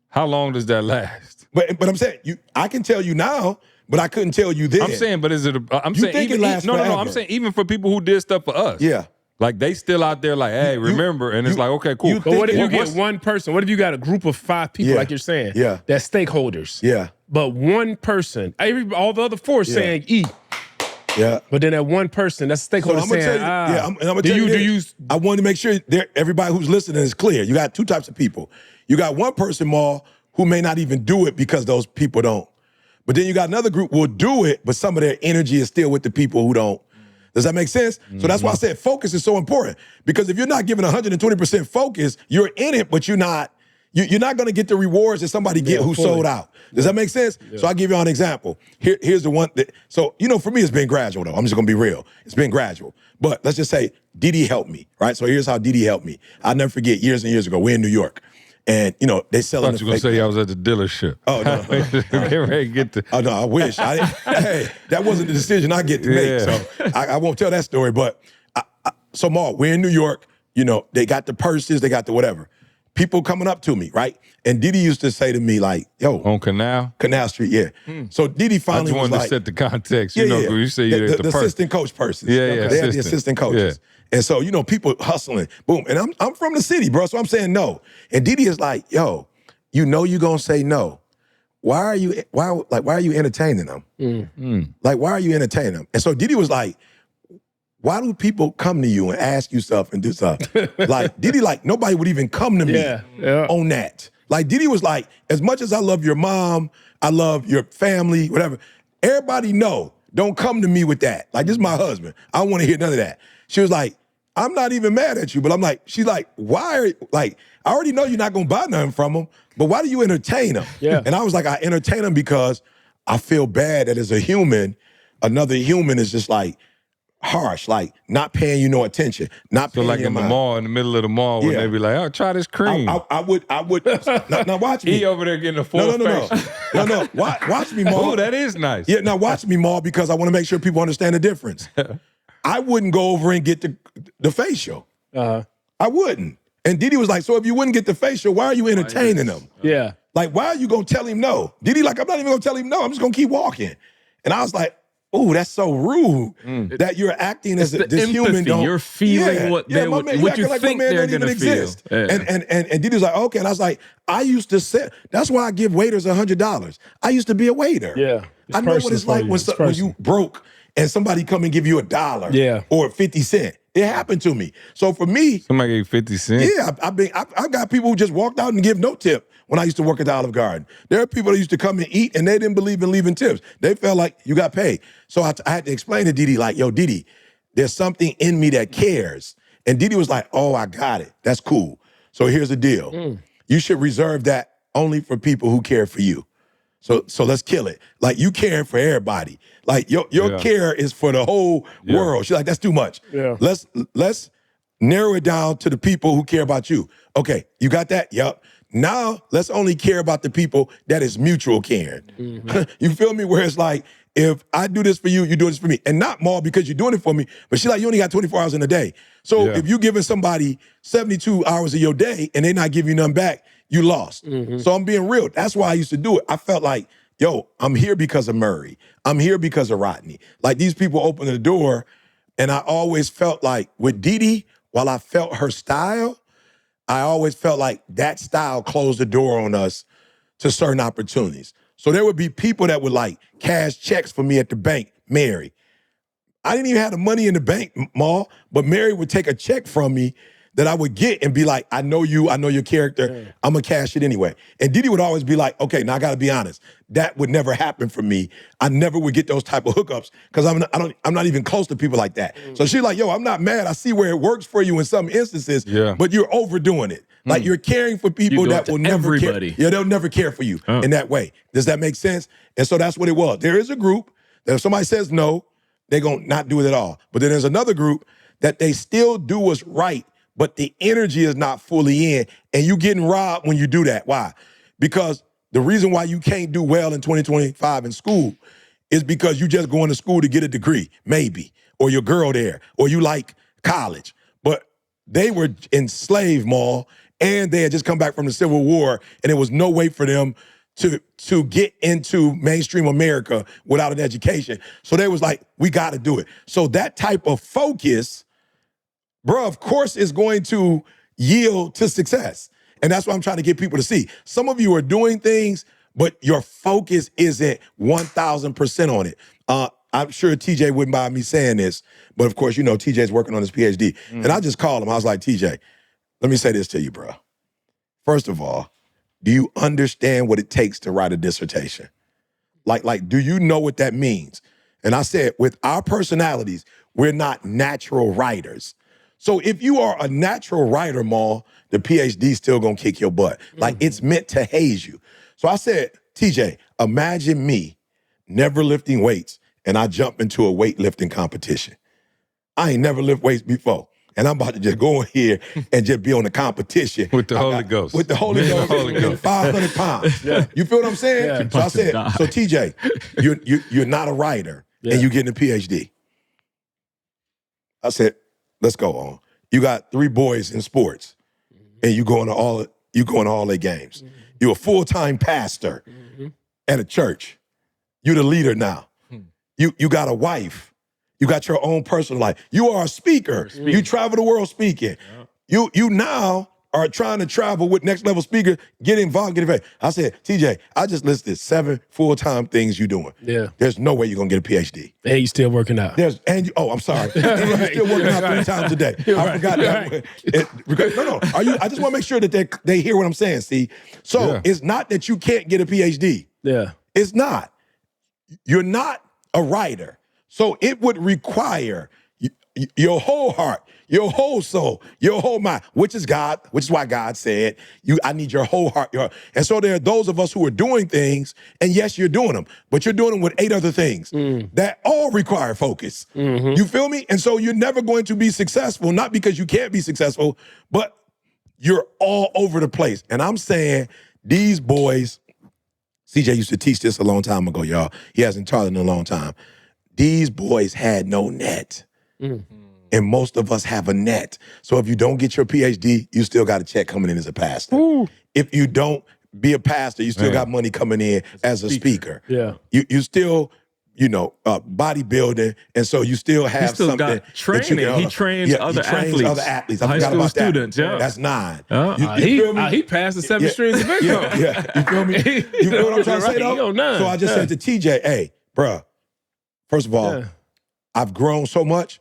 how long does that last? But I'm saying, I can tell you now, but I couldn't tell you then. I'm saying, but is it? I'm You saying think it even lasts no. I'm forever. saying even for people who did stuff for us. Yeah. Like they still out there like, hey, remember? And it's like, okay, cool. But what if you get one person? What if you got a group of 5 people, Yeah. like you're saying? Yeah. That's stakeholders. Yeah. But one person, all the other 4 saying E. Yeah. But then that one person, that's a stakeholder I'm gonna saying, tell you, I'm gonna tell you this. I wanted to make sure everybody who's listening is clear. You got 2 types of people. You got one person, Maul, who may not even do it because those people don't. But then you got another group who will do it, but some of their energy is still with the people who don't. Does that make sense? So that's why I said focus is so important. Because if you're not giving 120% focus, you're in it, but you're not going to get the rewards that somebody get who sold out. Does that make sense? Yeah. So I'll give you an example. Here's the one that, so, for me, it's been gradual, though. I'm just going to be real. It's been gradual. But let's just say Didi helped me, right? So here's how Didi helped me. I'll never forget, years and years ago, we're in New York. And, they selling the I thought you were going to say I was at the dealership. Oh, no. Oh, no, I wish. Hey, that wasn't the decision I get to make. So I won't tell that story. But so, Maul, we're in New York. They got the purses, they got the whatever. People coming up to me, right? And Didi used to say to me, like, yo. On Canal Street, yeah. So Didi finally I just wanted to set the context. You say you're at the assistant coach purses. Yeah, They had the assistant coaches. Yeah. And so, people hustling, boom. And I'm from the city, bro, so I'm saying no. And Didi is like, yo, you're gonna say no. Why are you entertaining them? Like, why are you entertaining them? And so Didi was like, why do people come to you and ask you stuff and do stuff? Like, Didi, like, nobody would even come to me on that. Like, Didi was like, as much as I love your mom, I love your family, whatever, everybody don't come to me with that. Like, this is my husband. I don't want to hear none of that. She was like, I'm not even mad at you, but I'm like, she's like, I already know you're not going to buy nothing from them, but why do you entertain them? Yeah. And I was like, I entertain them because I feel bad that as a human, another human is just like, harsh, like not paying you no attention, not paying so like you in the mall, in the middle of the mall, when they be like, "Oh, try this cream." I would. Now watch me. He over there getting a full face. No. Watch me, Maul. Oh, that is nice. Yeah, now watch me, Maul, because I want to make sure people understand the difference. I wouldn't go over and get the facial. I wouldn't. And Didi was like, so if you wouldn't get the facial, why are you entertaining them? Yeah. Like, why are you gonna tell him no? Didi, like, I'm not even gonna tell him no. I'm just gonna keep walking. And I was like, ooh, that's so rude that you're acting as this human. You're feeling what you like think they're going to feel. Yeah. And Didi was like, okay. And I was like, I used to say, that's why I give waiters $100. I used to be a waiter. Yeah. I know what it's like when you broke and somebody come and give you $1 or 50 cents. It happened to me. So for me, somebody gave 50 cents. Yeah, I got people who just walked out and give no tip when I used to work at the Olive Garden. There are people that used to come and eat and they didn't believe in leaving tips. They felt like you got paid. So I had to explain to Didi, like, yo, Didi, there's something in me that cares. And Didi was like, oh, I got it. That's cool. So here's the deal. You should reserve that only for people who care for you. So let's kill it. Like, you caring for everybody. Like, your care is for the whole world. She's like, that's too much. Yeah. Let's narrow it down to the people who care about you. Okay, you got that? Yep. Now, let's only care about the people that is mutual caring. You feel me? Where it's like, if I do this for you, you do this for me. And not Maul because you're doing it for me, but she's like, you only got 24 hours in a day. So if you're giving somebody 72 hours of your day and they not giving you nothing back, you lost. So I'm being real. That's why I used to do it. I felt like, yo, I'm here because of Murray. I'm here because of Rodney. Like, these people open the door, and I always felt like with Didi, while I felt her style, I always felt like that style closed the door on us to certain opportunities. So there would be people that would like cash checks for me at the bank. Mary. I didn't even have the money in the bank, Maul, but Mary would take a check from me that I would get and be like, I know you, I know your character, I'm gonna cash it anyway. And Didi would always be like, okay, now I gotta be honest, that would never happen for me. I never would get those type of hookups because I'm not even close to people like that. So she's like, yo, I'm not mad. I see where it works for you in some instances, but you're overdoing it. Like, you're caring for people that will never care. Yeah, they'll never care for you in that way. Does that make sense? And so that's what it was. There is a group that if somebody says no, they're gonna not do it at all. But then there's another group that they still do what's right, but the energy is not fully in, and you getting robbed when you do that. Why? Because the reason why you can't do well in 2025 in school is because you just going to school to get a degree, maybe, or your girl there, or you like college. But they were enslaved, Maul, and they had just come back from the Civil War, and there was no way for them to get into mainstream America without an education. So they was like, we got to do it. So that type of focus, bro, of course, is going to yield to success. And that's what I'm trying to get people to see. Some of you are doing things, but your focus isn't 1,000% on it. I'm sure TJ wouldn't mind me saying this, but of course, you know, TJ's working on his PhD. And I just called him. I was like, TJ, let me say this to you, bro. First of all, do you understand what it takes to write a dissertation? Like, do you know what that means? And I said, with our personalities, we're not natural writers. So if you are a natural writer, Maul, the PhD still gonna kick your butt. Like, it's meant to haze you. So I said, TJ, imagine me never lifting weights and I jump into a weightlifting competition. I ain't never lift weights before. And I'm about to just go in here and just be on the competition. With the Holy Ghost. With the Holy Ghost. 500 pounds. You feel what I'm saying? Yeah. So I said, so TJ, you're not a writer and you getting a PhD. I said, let's go on. You got 3 boys in sports and you going to all their games. You're a full-time pastor at a church. You're the leader now. You got a wife. You got your own personal life. You are a speaker. You travel the world speaking. You now are trying to travel with next level speakers, get involved, get involved. I said, TJ, I just listed 7 full-time things you're doing. Yeah. There's no way you're gonna get a PhD. And you still working out. I'm sorry. And you're still working out 3 times a day. I forgot that. No. I just want to make sure that they hear what I'm saying, see? So it's not that you can't get a PhD. Yeah. It's not. You're not a writer. So it would require your whole heart, your whole soul, your whole mind, which is God, which is why God said, I need your whole heart, your heart. And so there are those of us who are doing things, and yes, you're doing them, but you're doing them with 8 other things that all require focus. You feel me? And so you're never going to be successful, not because you can't be successful, but you're all over the place. And I'm saying these boys, CJ used to teach this a long time ago, y'all. He hasn't taught it in a long time. These boys had no net. And most of us have a net. So if you don't get your PhD, you still got a check coming in as a pastor. If you don't be a pastor, you still got money coming in as a speaker. Yeah. You still, bodybuilding, and so you still have He still something. got training. He trains other athletes. I High forgot school about students, that. That's 9. He passed the 7 streams of income. You feel me? You feel what I'm trying to say, though? So I just said to TJ, hey, bruh, first of all, I've grown so much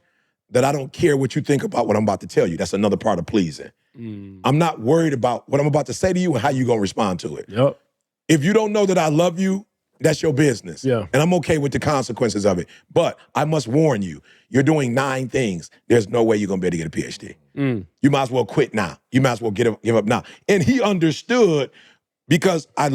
that I don't care what you think about what I'm about to tell you. That's another part of pleasing. I'm not worried about what I'm about to say to you and how you're going to respond to it. Yep. If you don't know that I love you, that's your business. Yeah. And I'm okay with the consequences of it. But I must warn you, you're doing 9 things. There's no way you're going to be able to get a PhD. You might as well quit now. You might as well give up now. And he understood Because I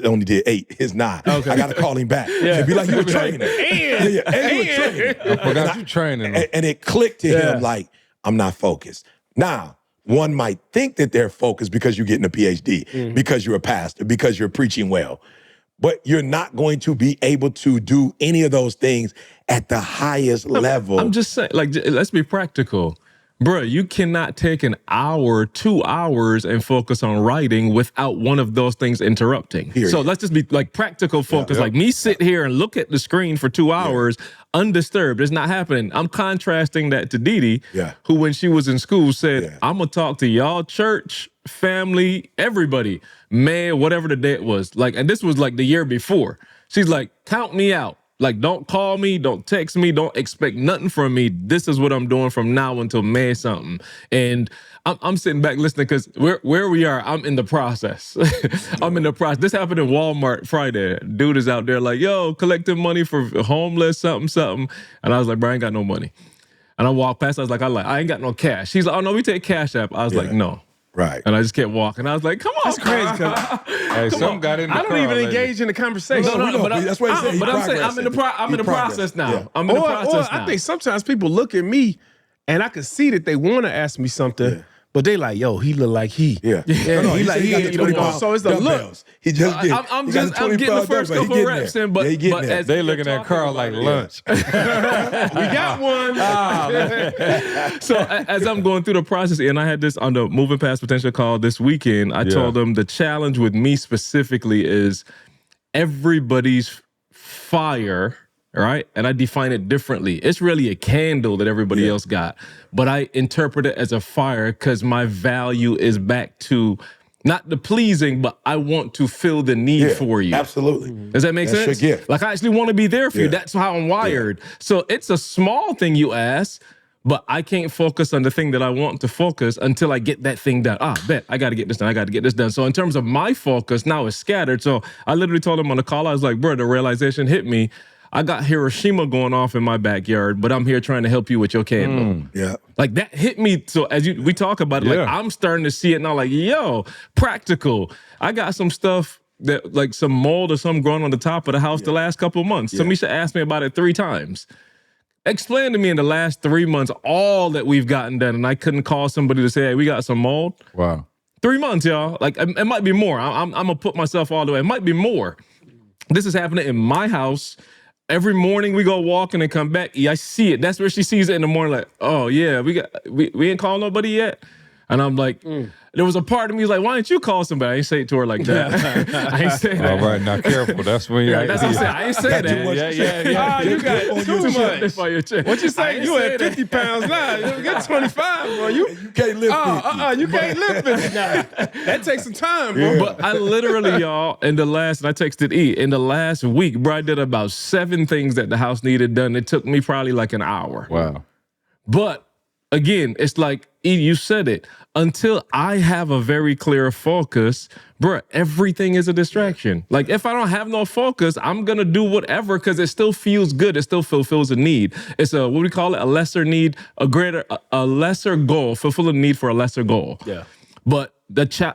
only did 8. It's 9. Okay. I got to call him back. Yeah. It'd be like you were training. And you were training. I forgot you training. And it clicked to him like, I'm not focused. Now, one might think that they're focused because you're getting a PhD, because you're a pastor, because you're preaching well. But you're not going to be able to do any of those things at the highest level. I'm just saying, like, let's be practical. Bruh, you cannot take an hour, 2 hours and focus on writing without one of those things interrupting. Period. So let's just be like practical focus. Like me sit here and look at the screen for 2 hours undisturbed. It's not happening. I'm contrasting that to Didi, who when she was in school said, I'm going to talk to y'all church, family, everybody, man, whatever the day was. Like, and this was like the year before. She's like, count me out. Like, don't call me, don't text me, don't expect nothing from me. This is what I'm doing from now until May something. And I'm sitting back listening because where we are, I'm in the process. I'm in the process. This happened in Walmart Friday. Dude is out there like, yo, collecting money for homeless, something. And I was like, bro, I ain't got no money. And I walked past, I was like, I ain't got no cash. He's like, oh, no, we take Cash App. I was like, no. Right. And I just kept walking. I was like, come on. That's crazy. Hey, some got in the I don't even engage in the conversation. No, but that's what he said. But I'm saying I'm in the process now. Yeah. I'm in the process now. I think sometimes people look at me and I can see that they want to ask me something, but they like, yo, he look like he. Yeah. No, he like he ain't so it's the look. He just did. I'm getting the first couple reps in, but as they looking at Karl like lunch. We got one. So as I'm going through the process, and I had this on the Moving Past Potential call this weekend, I told them the challenge with me specifically is everybody's fire, right? And I define it differently. It's really a candle that everybody else got, but I interpret it as a fire because my value is back to not the pleasing, but I want to fill the need for you. Absolutely. Does that make sense? Your gift. Like I actually want to be there for you. That's how I'm wired. So it's a small thing you ask, but I can't focus on the thing that I want to focus until I get that thing done. Bet, I got to get this done. I got to get this done. So in terms of my focus, now it's scattered. So I literally told him on the call, I was like, bro, the realization hit me. I got Hiroshima going off in my backyard, but I'm here trying to help you with your candle. Like that hit me. So as we talk about it, like I'm starting to see it now. Like, yo, practical. I got some stuff that like some mold or something growing on the top of the house the last couple of months. Tamisha asked me about it 3 times. Explain to me in the last 3 months all that we've gotten done, and I couldn't call somebody to say, hey, we got some mold. Wow. 3 months, y'all. Like it might be more. I'm gonna put myself all the way. It might be more. This is happening in my house. Every morning we go walking and come back. I see it. That's where she sees it in the morning. Like, oh yeah, we ain't called nobody yet. And I'm like, there was a part of me like, why didn't you call somebody? I ain't say it to her like that. I ain't say that. All right, now careful. That's when you're. That's what I'm saying. I ain't say that. Yeah. You got too much. What you say? You at 50 pounds now. You get 25, bro. You can't lift 50. You can't lift 50 now. That takes some time, bro. Yeah. But I literally, y'all, and I texted E, in the last week, bro, I did about 7 things that the house needed done. It took me probably like an hour. Wow. But again, it's like, E, you said it. Until I have a very clear focus, bruh, everything is a distraction. Like, if I don't have no focus, I'm going to do whatever because it still feels good. It still fulfills a need. It's a, what do we call it? A lesser need, a lesser goal, fulfill a need for a lesser goal. Yeah. But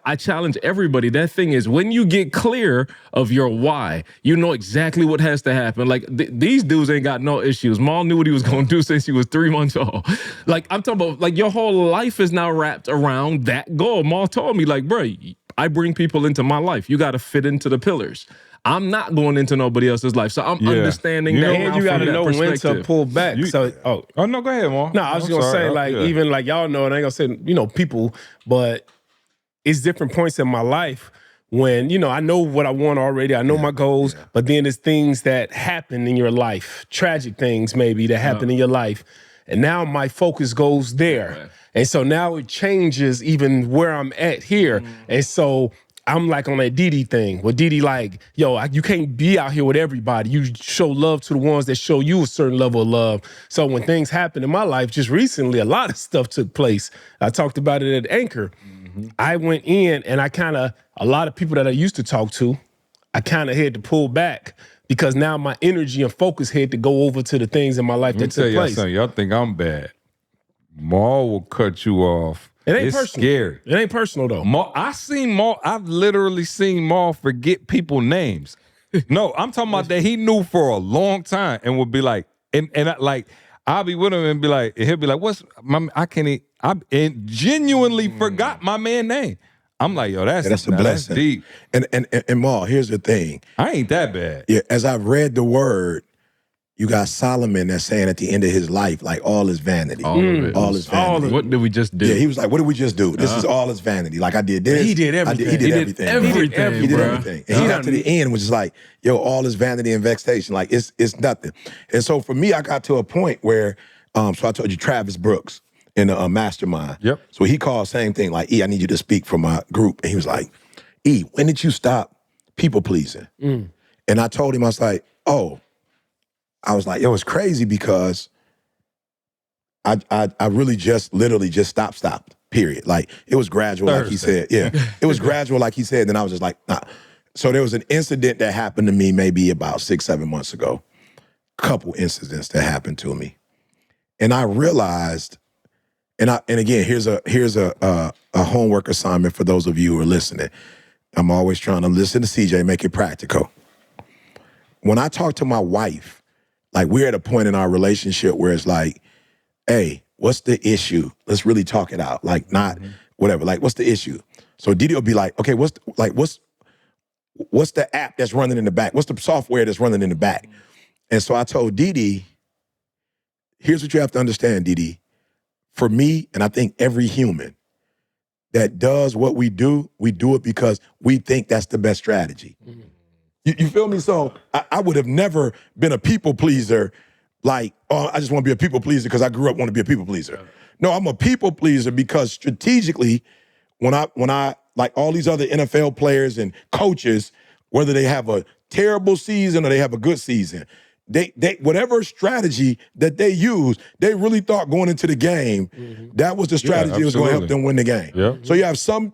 I challenge everybody. That thing is when you get clear of your why, you know exactly what has to happen. Like these dudes ain't got no issues. Maul knew what he was going to do since he was 3 months old. Like I'm talking about, like your whole life is now wrapped around that goal. Maul told me, like, bro, I bring people into my life. You got to fit into the pillars. I'm not going into nobody else's life. So I'm understanding that. And you got to know when to pull back. Oh no, go ahead, Maul. No, I was going to say, like, even like y'all know, and I ain't going to say, people, but it's different points in my life when, I know what I want already. I know my goals, but then there's things that happen in your life, tragic things maybe that happen in your life. And now my focus goes there. Right. And so now it changes even where I'm at here. And so I'm like on that Didi thing. With Didi, like, yo, you can't be out here with everybody. You show love to the ones that show you a certain level of love. So when things happen in my life, just recently, a lot of stuff took place. I talked about it at Anchor. I went in and a lot of people that I used to talk to, I kind of had to pull back because now my energy and focus had to go over to the things in my life that took place. Y'all think I'm bad. Maul will cut you off It ain't It's personal. scary. It ain't personal though. I've literally seen Maul forget people names. No, I'm talking about that he knew for a long time and would be like, I'll be with him and be like, and he'll be like, what's my, I can't eat, and genuinely forgot my man name. I'm like, yo, that's a blessing. That's deep. And Maul, here's the thing. I ain't that bad. Yeah, as I've read the word, you got Solomon that's saying at the end of his life, like all is vanity. All of it. All is vanity. What did we just do? Yeah, he was like, what did we just do? This is all is vanity. Like I did this. He did everything. He did everything. Everything, He did bro. everything. And he got to the end and was just like, yo, all is vanity and vexation. Like it's nothing. And so for me, I got to a point where, so I told you Travis Brooks in the mastermind. Yep. So he called same thing, like, E, I need you to speak for my group. And he was like, E, when did you stop people pleasing? And I told him, I was like, I was like, yo, it's crazy because I really just literally just stopped, period. Like it was gradual, like he said. Yeah, it was gradual, like he said. Then I was just like, nah. So there was an incident that happened to me maybe about 6-7 months ago. Couple incidents that happened to me. And I realized, and again, here's a homework assignment for those of you who are listening. I'm always trying to listen to CJ, make it practical. When I talk to my wife, like we're at a point in our relationship where it's like, hey, what's the issue? Let's really talk it out. Like not whatever. Like what's the issue? So Didi will be like, okay, what's the app that's running in the back? What's the software that's running in the back? And so I told Didi, here's what you have to understand, Didi. For me, and I think every human that does what we do it because we think that's the best strategy. You feel me? So I would have never been a people pleaser like, oh, I just want to be a people pleaser because I grew up wanting to be a people pleaser. No, I'm a people pleaser because strategically, when I like all these other NFL players and coaches, whether they have a terrible season or they have a good season, they whatever strategy that they use, they really thought going into the game, that was the strategy that was going to help them win the game. Yeah. So you have some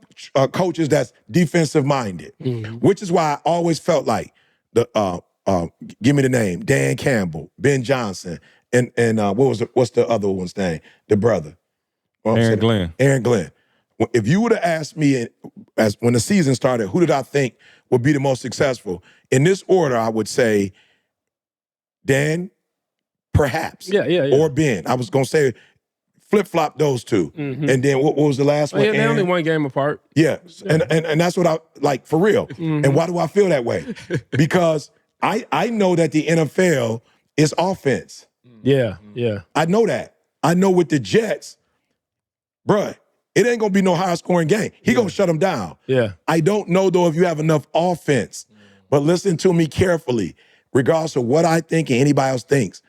coaches that's defensive minded, which is why I always felt like give me the name, Dan Campbell, Ben Johnson, and what's the other one's name? The brother, Aaron Glenn. Aaron Glenn. If you would have asked me when the season started, who did I think would be the most successful? In this order, I would say Dan, perhaps. Yeah. Or Ben. I was going to say flip-flop those two. And then what was the last one? They're only one game apart. Yeah. And that's what I, like, for real. And why do I feel that way? Because I know that the NFL is offense. Yeah. I know that. I know with the Jets, bruh, it ain't going to be no high-scoring game. He going to shut them down. Yeah. I don't know, though, if you have enough offense. But listen to me carefully. Regardless of what I think and anybody else thinks,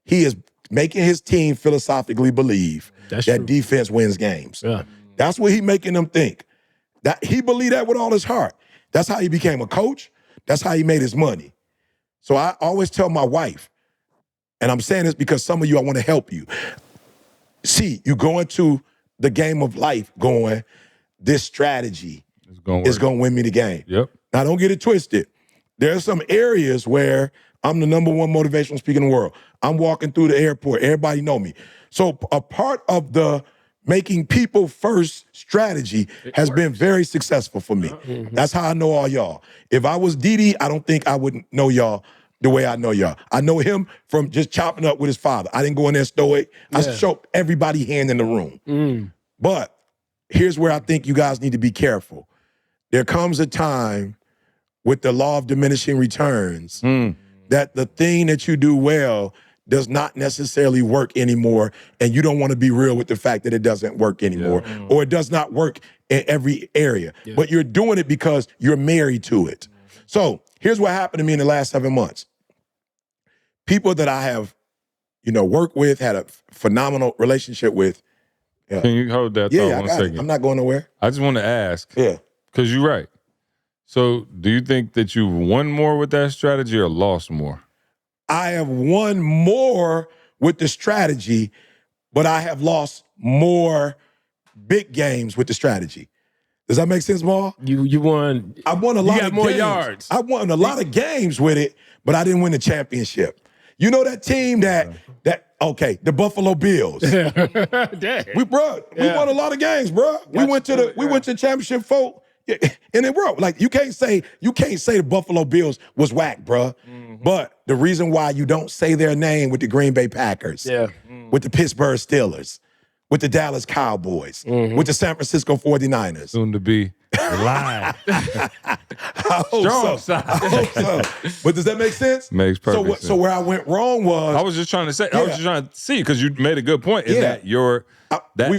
he is making his team philosophically believe that defense wins games. Yeah. That's what he making them think. That he believed that with all his heart. That's how he became a coach. That's how he made his money. So I always tell my wife, and I'm saying this because some of you, I want to help you. See, you go into the game of life going, this strategy is going to win me the game. Yep. Now, don't get it twisted. There are some areas where I'm the #1 motivational speaker in the world. I'm walking through the airport. Everybody know me. So a part of the making people first strategy has been very successful for me. That's how I know all y'all. If I was Didi, I don't think I would know y'all the way I know y'all. I know him from just chopping up with his father. I didn't go in there stoic. I shook everybody hand in the room. But here's where I think you guys need to be careful. There comes a time with the law of diminishing returns, that the thing that you do well does not necessarily work anymore, and you don't want to be real with the fact that it doesn't work anymore, or it does not work in every area. But you're doing it because you're married to it. So here's what happened to me in the last 7 months. People that I have, worked with, had a phenomenal relationship with. Can you hold that thought 1 second? I'm not going nowhere. I just want to ask. Yeah. Because you're right. So do you think that you won more with that strategy or lost more? I have won more with the strategy, but I have lost more big games with the strategy. Does that make sense, Maul? You won. I won a lot of more games. yards. I won a lot of games with it, but I didn't win the championship. You know that team that Okay, the Buffalo Bills. We won a lot of games, bro. We went to championship folk, and it bro, like you can't say the Buffalo Bills was whack, bro. But the reason why you don't say their name with the Green Bay Packers, with the Pittsburgh Steelers, with the Dallas Cowboys, with the San Francisco 49ers. Soon to be live. I hope Strong so. I hope so. But does that make sense? Makes perfect sense. So where I went wrong was I was just trying to say, I was just trying to see, because you made a good point, is that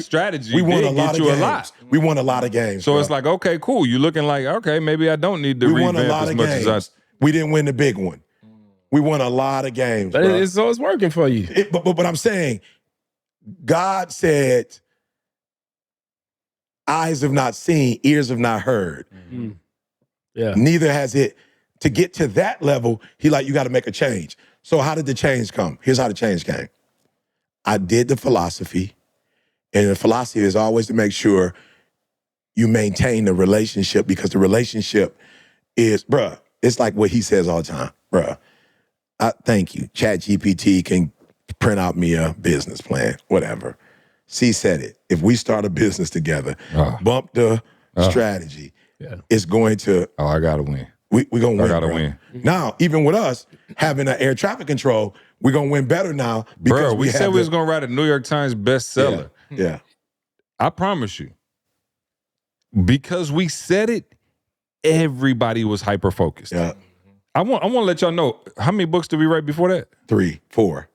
strategy we won did a lot get of you games. a lot. We won a lot of games. So bro. it's like, okay, cool. You're looking like, okay, maybe I don't need to we revamp won a lot as of much games. as We didn't win the big one. We won a lot of games. But bro. it's working for you. But I'm saying, God said, eyes have not seen, ears have not heard. Yeah. Neither has it. To get to that level, you got to make a change. So how did the change come? Here's how the change came. I did the philosophy, and the philosophy is always to make sure you maintain the relationship, because the relationship is, bruh, it's like what he says all the time, bruh. Thank you. ChatGPT can print out me a business plan, whatever. C said it. If we start a business together, bump the strategy, it's going to. Oh, I gotta win. We're going to win. I gotta bro. win. Now, even with us having an air traffic control, we're going to win better now because Bro, we said we was gonna write a New York Times bestseller. Yeah. I promise you. Because we said it, everybody was hyper focused. Yeah. I want to let y'all know, how many books did we write before that? 3, 4.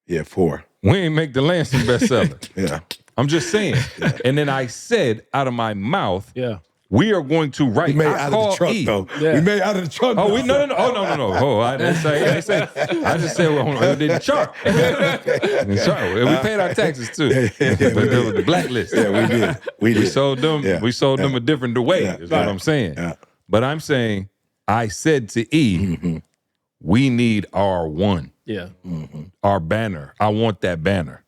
Yeah, 4. We ain't make the Lansing bestseller. Yeah. I'm just saying. And then I said out of my mouth, Yeah. we are going to write. We made I out of the truck, E. though. Yeah. We made out of the truck. Oh, though. we no. Oh, I didn't say. I just said we didn't chart. We paid our taxes too. But there was the blacklist. Yeah, we did. We did. We sold them. Yeah. We sold them a different way. Yeah. Is what I'm saying. Yeah. But I'm saying, I said to E, we need our one, Yeah. our banner. I want that banner.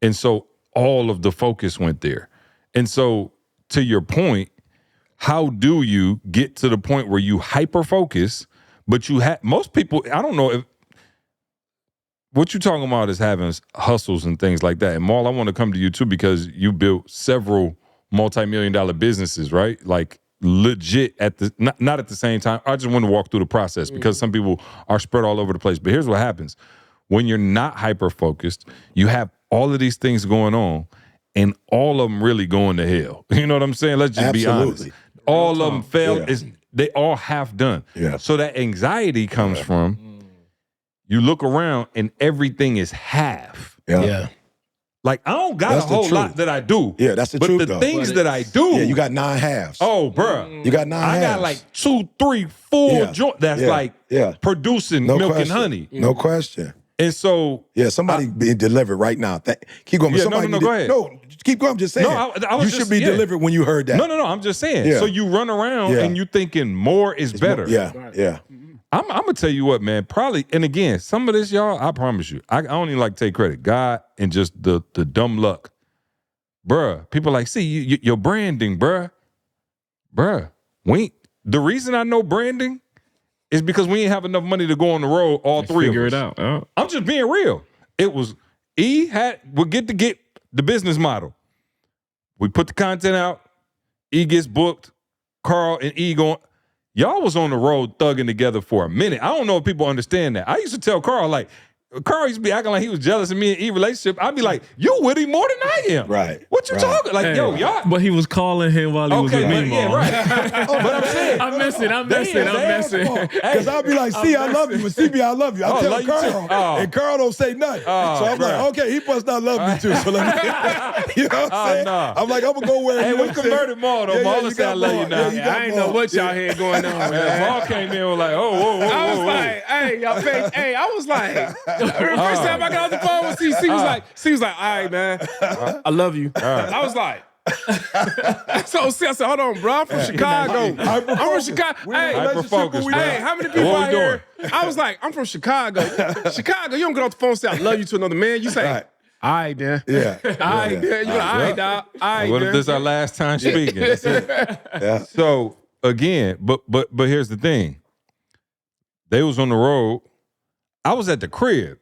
And so all of the focus went there. And so to your point, how do you get to the point where you hyper focus, but you have most people, I don't know if what you're talking about is having hustles and things like that. And Maul, I want to come to you too, because you built several multi-million-dollar businesses, right? Like legit at the, not at the same time. I just want to walk through the process because some people are spread all over the place. But here's what happens. When you're not hyper focused, you have all of these things going on and all of them really going to hell. You know what I'm saying? Let's just be honest. All of them failed. Yeah. They all half done. Yeah. So that anxiety comes from you look around and everything is half. Yeah. Like, I don't got That's a the whole truth. lot that I do. Yeah, that's the but truth, the though. things that I do. Yeah, you got 9 halves. Oh, bruh. You got 9 halves. I got like 2, 3, 4 Yeah. joints that's Yeah. like Yeah. producing No milk question. and honey. No question. And so, Yeah, somebody being delivered right now. Keep going. Yeah, Somebody no, go ahead. No, keep going. I'm just saying. No, I was you just- should be yeah. delivered when you heard that. no, I'm just saying. Yeah. So you run around Yeah. and you thinking more is better. Yeah. I'm gonna tell you what, man. Probably, and again, some of this, y'all, I promise you, I don't even like to take credit. God and just the dumb luck, bruh. People like, see, your branding, bruh. The reason I know branding is because we ain't have enough money to go on the road. All three Figure of it us. out. I'm just being real. It was would get the business model. We put the content out. E gets booked. Carl and E going. Y'all was on the road thugging together for a minute. I don't know if people understand that. I used to tell Carl, like, Carl used to be acting like he was jealous of me and E relationship. I'd be like, you with him more than I am. Right. What you talking? Like, yo, y'all. But he was calling him while he was with me, yeah, Maul. right. But I'm saying. I'm messing. Because I'll be like, see, I love you. But CB, I love you. I tell love you too. Carl, Oh. and Carl don't say nothing. So I'm bro. like, okay, he must not love me too. So let me, you know what I'm saying? nah. I'm like, I'm going to go where Hey, he we wants to. converted Maul, though. Maul said, I love you now. you got I ain't know Maul. what y'all had going on, man. Maul came in and was like, whoa. I was like, hey, y'all face, hey, I was like, the first time I got off the phone with CC was like, all right, man, I love you. I was like, so I said, hold on, bro, I'm from Chicago. I'm from Chicago. Hey, Hyper-focused, bro. hey, how many people What we out here? I was like, I'm from Chicago. Chicago, you don't get off the phone and say, I love you to another man. You say, Right. all right, then. Yeah. All right, then. You go, all right, dog. All right, What if then. this our last time speaking? Yeah. So again, but here's the thing. They was on the road. I was at the crib.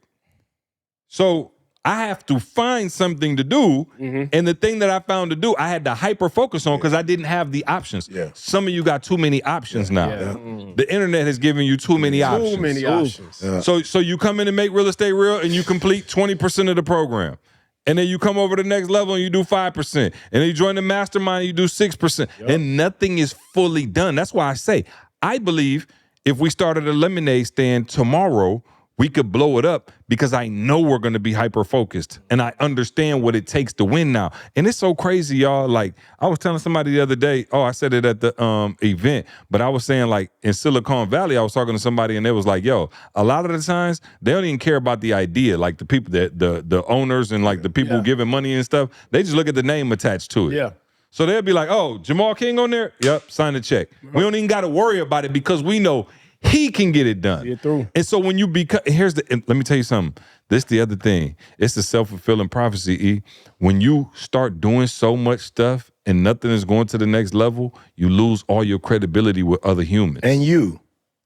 So I have to find something to do. And the thing that I found to do, I had to hyper focus on because I didn't have the options. Yeah. Some of you got too many options now. The internet has given you too many options. Too many options. So you come in and make real estate real and you complete 20% of the program. And then you come over to the next level and you do 5%. And then you join the mastermind and you do 6%. And nothing is fully done. That's why I say, I believe if we started a lemonade stand tomorrow, we could blow it up because I know we're going to be hyper-focused and I understand what it takes to win now. And it's so crazy, y'all. Like, I was telling somebody the other day, I said it at the event, but I was saying, like, in Silicon Valley, I was talking to somebody and they was like, yo, a lot of the times, they don't even care about the idea. Like, the people, the owners and, like, the people who giving money and stuff, they just look at the name attached to it. Yeah. So they'll be like, oh, Jamal King on there? Yep, sign the check. We don't even got to worry about it because we know he can get it done. Get through. And so when you let me tell you something. This is the other thing. It's a self-fulfilling prophecy, E. When you start doing so much stuff and nothing is going to the next level, you lose all your credibility with other humans. And you.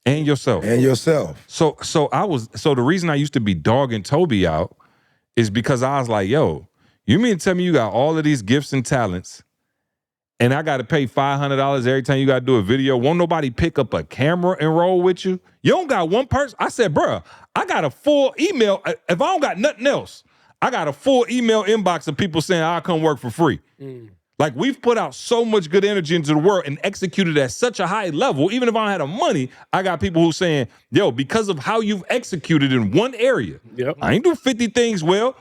And yourself. And yourself. So the reason I used to be dogging Toby out is because I was like, yo, you mean to tell me you got all of these gifts and talents and I got to pay $500 every time you got to do a video? Won't nobody pick up a camera and roll with you? You don't got one person? I said, bruh, I got a full email. If I don't got nothing else, I got a full email inbox of people saying I'll come work for free. Like, we've put out so much good energy into the world and executed at such a high level. Even if I don't have the money, I got people who saying, yo, because of how you've executed in one area, I ain't do 50 things well.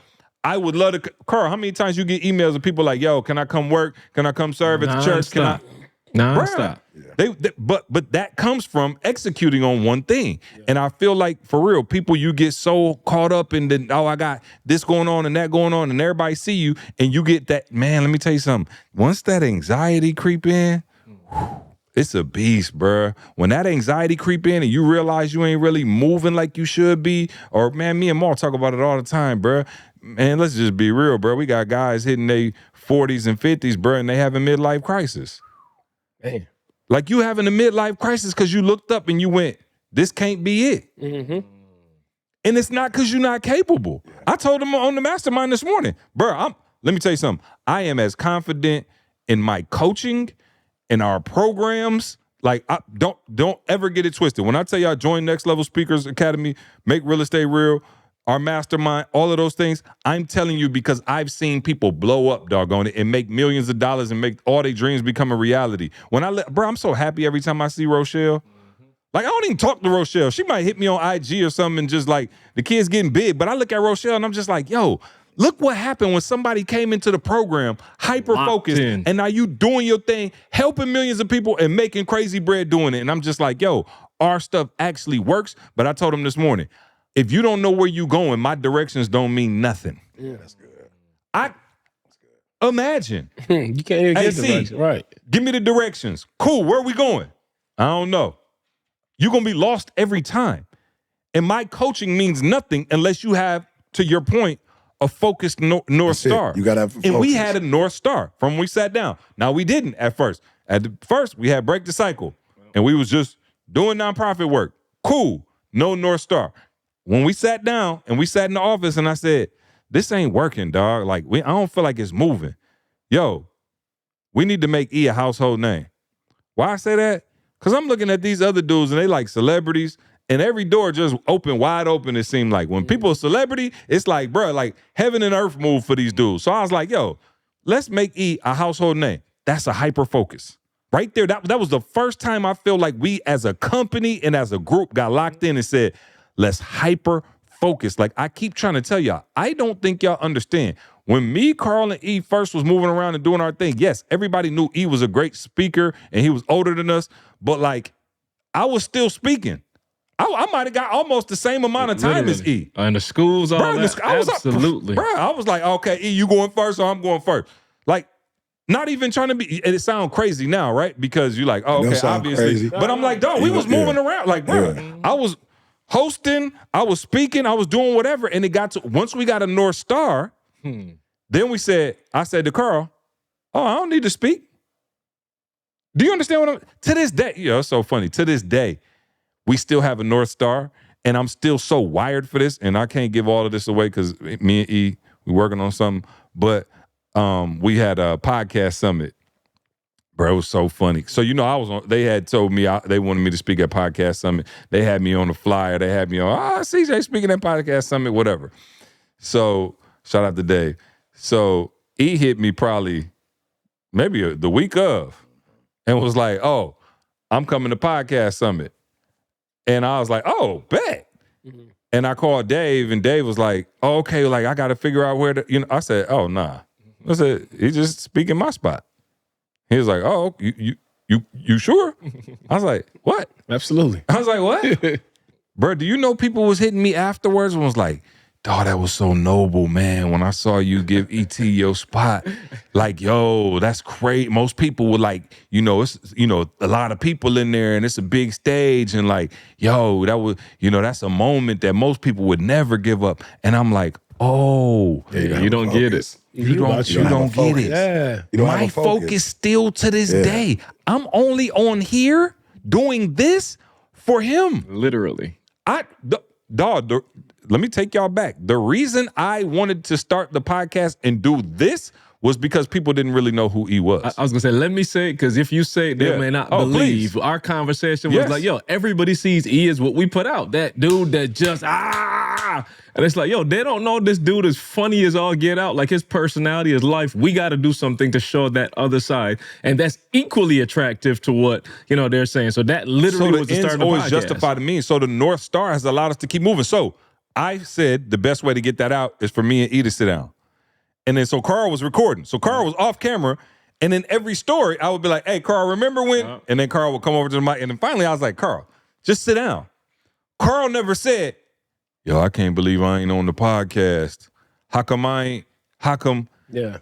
I would love to. Carl, how many times you get emails of people like, yo, can I come work? Can I come serve at the church? Can I? Non-stop. But that comes from executing on one thing. And I feel like, for real, people, you get so caught up in I got this going on and that going on, and everybody see you, and you get that, man, let me tell you something. Once that anxiety creep in, it's a beast, bruh. When that anxiety creep in and you realize you ain't really moving like you should be, or, man, me and Maul talk about it all the time, bruh. Man, let's just be real, bro. We got guys hitting their 40s and 50s, bro, and they having midlife crisis. Man. Like, you having a midlife crisis because you looked up and you went, this can't be it. And it's not because you're not capable. I told him on the mastermind this morning, bro, let me tell you something. I am as confident in my coaching, in our programs. Like, don't ever get it twisted. When I tell y'all join Next Level Speakers Academy, make real estate real, our mastermind, all of those things, I'm telling you because I've seen people blow up, doggone it, and make millions of dollars and make all their dreams become a reality. Bro, I'm so happy every time I see Rochelle. Like, I don't even talk to Rochelle. She might hit me on IG or something and just like, the kid's getting big. But I look at Rochelle and I'm just like, yo, look what happened when somebody came into the program, hyper-focused, and now you doing your thing, helping millions of people and making crazy bread doing it. And I'm just like, yo, our stuff actually works. But I told him this morning, if you don't know where you going, my directions don't mean nothing. Yeah, that's good. Imagine. You can't even get directions. Right. Give me the directions. Cool, where are we going? I don't know. You're going to be lost every time. And my coaching means nothing unless you have, to your point, a focused North Star. You got to have a focus. And we had a North Star from when we sat down. Now, we didn't at first. First, we had Break the Cycle. And we was just doing nonprofit work. Cool. No North Star. When we sat down and we sat in the office and I said, this ain't working, dog. Like, I don't feel like it's moving. Yo, we need to make E a household name. Why I say that? Because I'm looking at these other dudes and they like celebrities and every door just wide open, it seemed like. When people are celebrity, it's like, bro, like heaven and earth move for these dudes. So I was like, yo, let's make E a household name. That's a hyper focus. Right there, that was the first time I feel like we as a company and as a group got locked in and said, let's hyper focus. Like, I keep trying to tell y'all, I don't think y'all understand. When me, Carl, and E first was moving around and doing our thing, yes, everybody knew E was a great speaker and he was older than us, but like, I was still speaking. I might have got almost the same amount of time as E. And the schools, absolutely. I was like, okay, E, you going first or I'm going first? Like, not even trying to be, and it sounds crazy now, right? Because you're like, oh, okay, obviously. Crazy. But I'm like, dog, we was moving around. Like, bro, I was hosting, I was speaking, I was doing whatever. And it got to, once we got a North Star, then I said to Carl, oh, I don't need to speak. Do you understand what to this day, it's so funny. To this day, we still have a North Star. And I'm still so wired for this, and I can't give all of this away because me and E, we working on something. But we had a podcast summit. Bro, it was so funny. So, I was on, they had told me they wanted me to speak at Podcast Summit. They had me on the flyer. They had me on, CJ speaking at Podcast Summit, whatever. So, shout out to Dave. So, he hit me probably maybe the week of and was like, oh, I'm coming to Podcast Summit. And I was like, oh, bet. Mm-hmm. And I called Dave, and Dave was like, oh, okay, like I got to figure out where to, I said, oh, nah. I said, he's just speaking my spot. He was like, oh, you sure? I was like, what? Absolutely. I was like, what? Bro, do you know people was hitting me afterwards and was like, dawg, that was so noble, man. When I saw you give ET your spot, like, yo, that's great. Most people would like, it's, a lot of people in there and it's a big stage and like, yo, that was, that's a moment that most people would never give up. And I'm like, oh, you don't get it. You don't get it. Yeah. My focus still to this day. I'm only on here doing this for him. Literally. Let me take y'all back. The reason I wanted to start the podcast and do this was because people didn't really know who he was. I was going to say, let me say it, because if you say it, they may not believe. Please. Our conversation was like, yo, everybody sees E as what we put out. That dude that just, And it's like, yo, they don't know this dude is funny as all get out. Like his personality, his life, we got to do something to show that other side. And that's equally attractive to what, they're saying. So that literally was the start of the podcast. Always justify the means. So the North Star has allowed us to keep moving. So I said the best way to get that out is for me and E to sit down. And then so Carl was recording. So Carl was off camera. And in every story, I would be like, hey, Carl, remember when? And then Carl would come over to the mic. And then finally I was like, Carl, just sit down. Carl never said, yo, I can't believe I ain't on the podcast. How come? Yeah.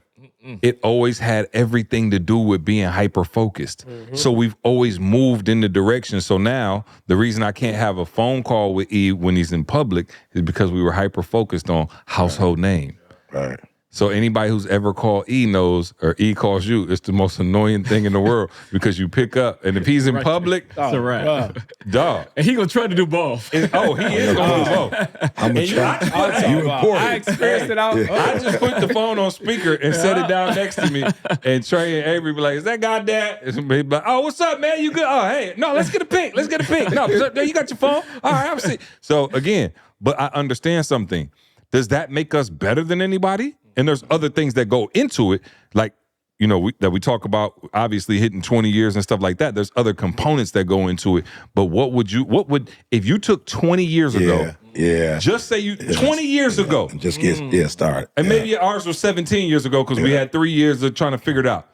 It always had everything to do with being hyper-focused. Mm-hmm. So we've always moved in the direction. So now the reason I can't have a phone call with E when he's in public is because we were hyper-focused on household name. Right. So anybody who's ever called E knows, or E calls you, it's the most annoying thing in the world because you pick up, and if he's in public, it's a wrap. Dog. And he gonna try to do both. He is gonna do both. I'm a try. I experienced it out. I just put the phone on speaker and set it down next to me, and Trey and Avery be like, is that guy dad? And be like, oh, what's up, man? You good? Oh, hey, no, let's get a pic. No, you got your phone? All right, I'm see. So again, but I understand something. Does that make us better than anybody? And there's other things that go into it, like, that we talk about, obviously hitting 20 years and stuff like that. There's other components that go into it. But if you took 20 years ago, just say 20 years ago. Just get started. And maybe ours was 17 years ago because we had 3 years of trying to figure it out.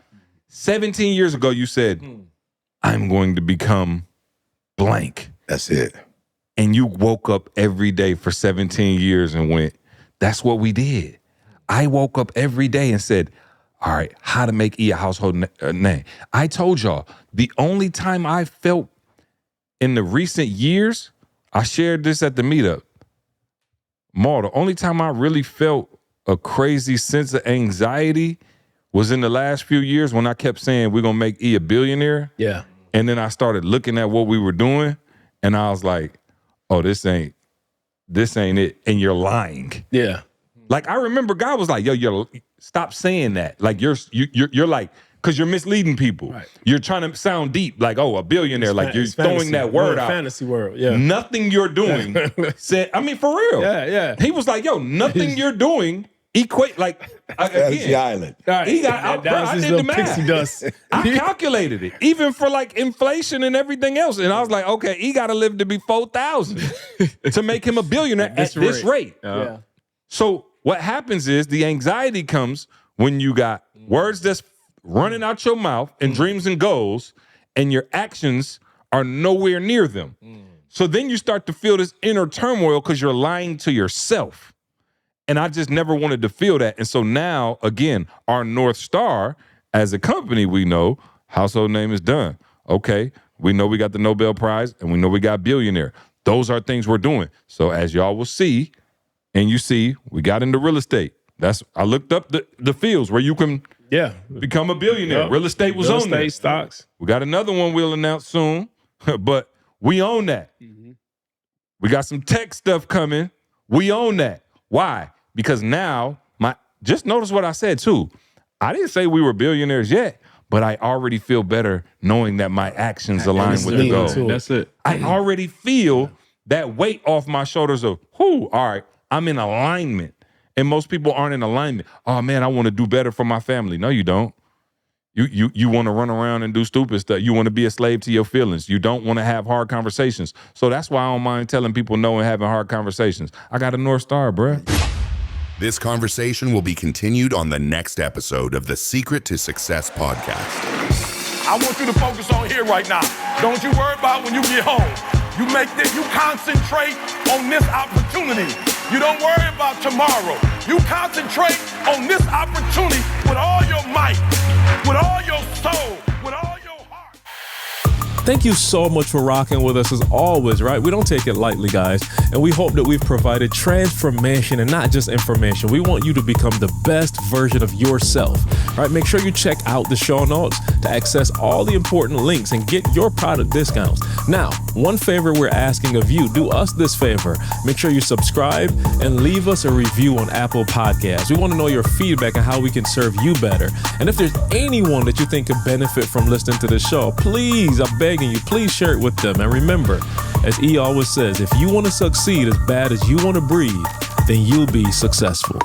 17 years ago, you said, I'm going to become blank. That's it. And you woke up every day for 17 years and went, that's what we did. I woke up every day and said, all right, how to make E a household name. I told y'all, the only time I felt in the recent years, I shared this at the meetup. Maul, the only time I really felt a crazy sense of anxiety was in the last few years when I kept saying we're going to make E a billionaire. Yeah. And then I started looking at what we were doing, and I was like, oh, this ain't it. And you're lying. Yeah. Like, I remember God was like, yo, stop saying that. Like, you're like, because you're misleading people. Right. You're trying to sound deep, like, oh, a billionaire. Like, you're throwing that word out. Fantasy world, yeah. Nothing you're doing said, I mean, for real. Yeah. He was like, yo, nothing you're doing equate, like, Fantasy Island. Right. He got, I did the math. Pixie dust. I calculated it, even for like inflation and everything else. And I was like, okay, he got to live to be 4,000 to make him a billionaire at this rate. Yeah. So what happens is the anxiety comes when you got words that's running out your mouth and dreams and goals, and your actions are nowhere near them. So then you start to feel this inner turmoil because you're lying to yourself. And I just never wanted to feel that. And so now, again, our North Star as a company, we know household name is done. Okay, we know we got the Nobel Prize and we know we got billionaire. Those are things we're doing. So as y'all will see, and you see, we got into real estate. I looked up the fields where you can become a billionaire. Yep. Real estate was on there. Stocks. We got another one we'll announce soon, but we own that. Mm-hmm. We got some tech stuff coming. We own that. Why? Because now, just notice what I said too. I didn't say we were billionaires yet, but I already feel better knowing that my actions align with the goal. That's it. I already feel that weight off my shoulders of, all right, I'm in alignment. And most people aren't in alignment. Oh man, I want to do better for my family. No, you don't. You want to run around and do stupid stuff. You want to be a slave to your feelings. You don't want to have hard conversations. So that's why I don't mind telling people no and having hard conversations. I got a North Star, bruh. This conversation will be continued on the next episode of the Secret to Success podcast. I want you to focus on here right now. Don't you worry about when you get home. You concentrate on this opportunity. You don't worry about tomorrow. You concentrate on this opportunity with all your might, with all your soul, with all your heart. Thank you so much for rocking with us as always, right? We don't take it lightly, guys. And we hope that we've provided transformation and not just information. We want you to become the best version of yourself, right? Make sure you check out the show notes to access all the important links and get your product discounts. Now, one favor we're asking of you, do us this favor. Make sure you subscribe and leave us a review on Apple Podcasts. We want to know your feedback and how we can serve you better. And if there's anyone that you think could benefit from listening to this show, please, I'm begging you, please share it with them. And remember, as E always says, if you want to succeed as bad as you want to breathe, then you'll be successful.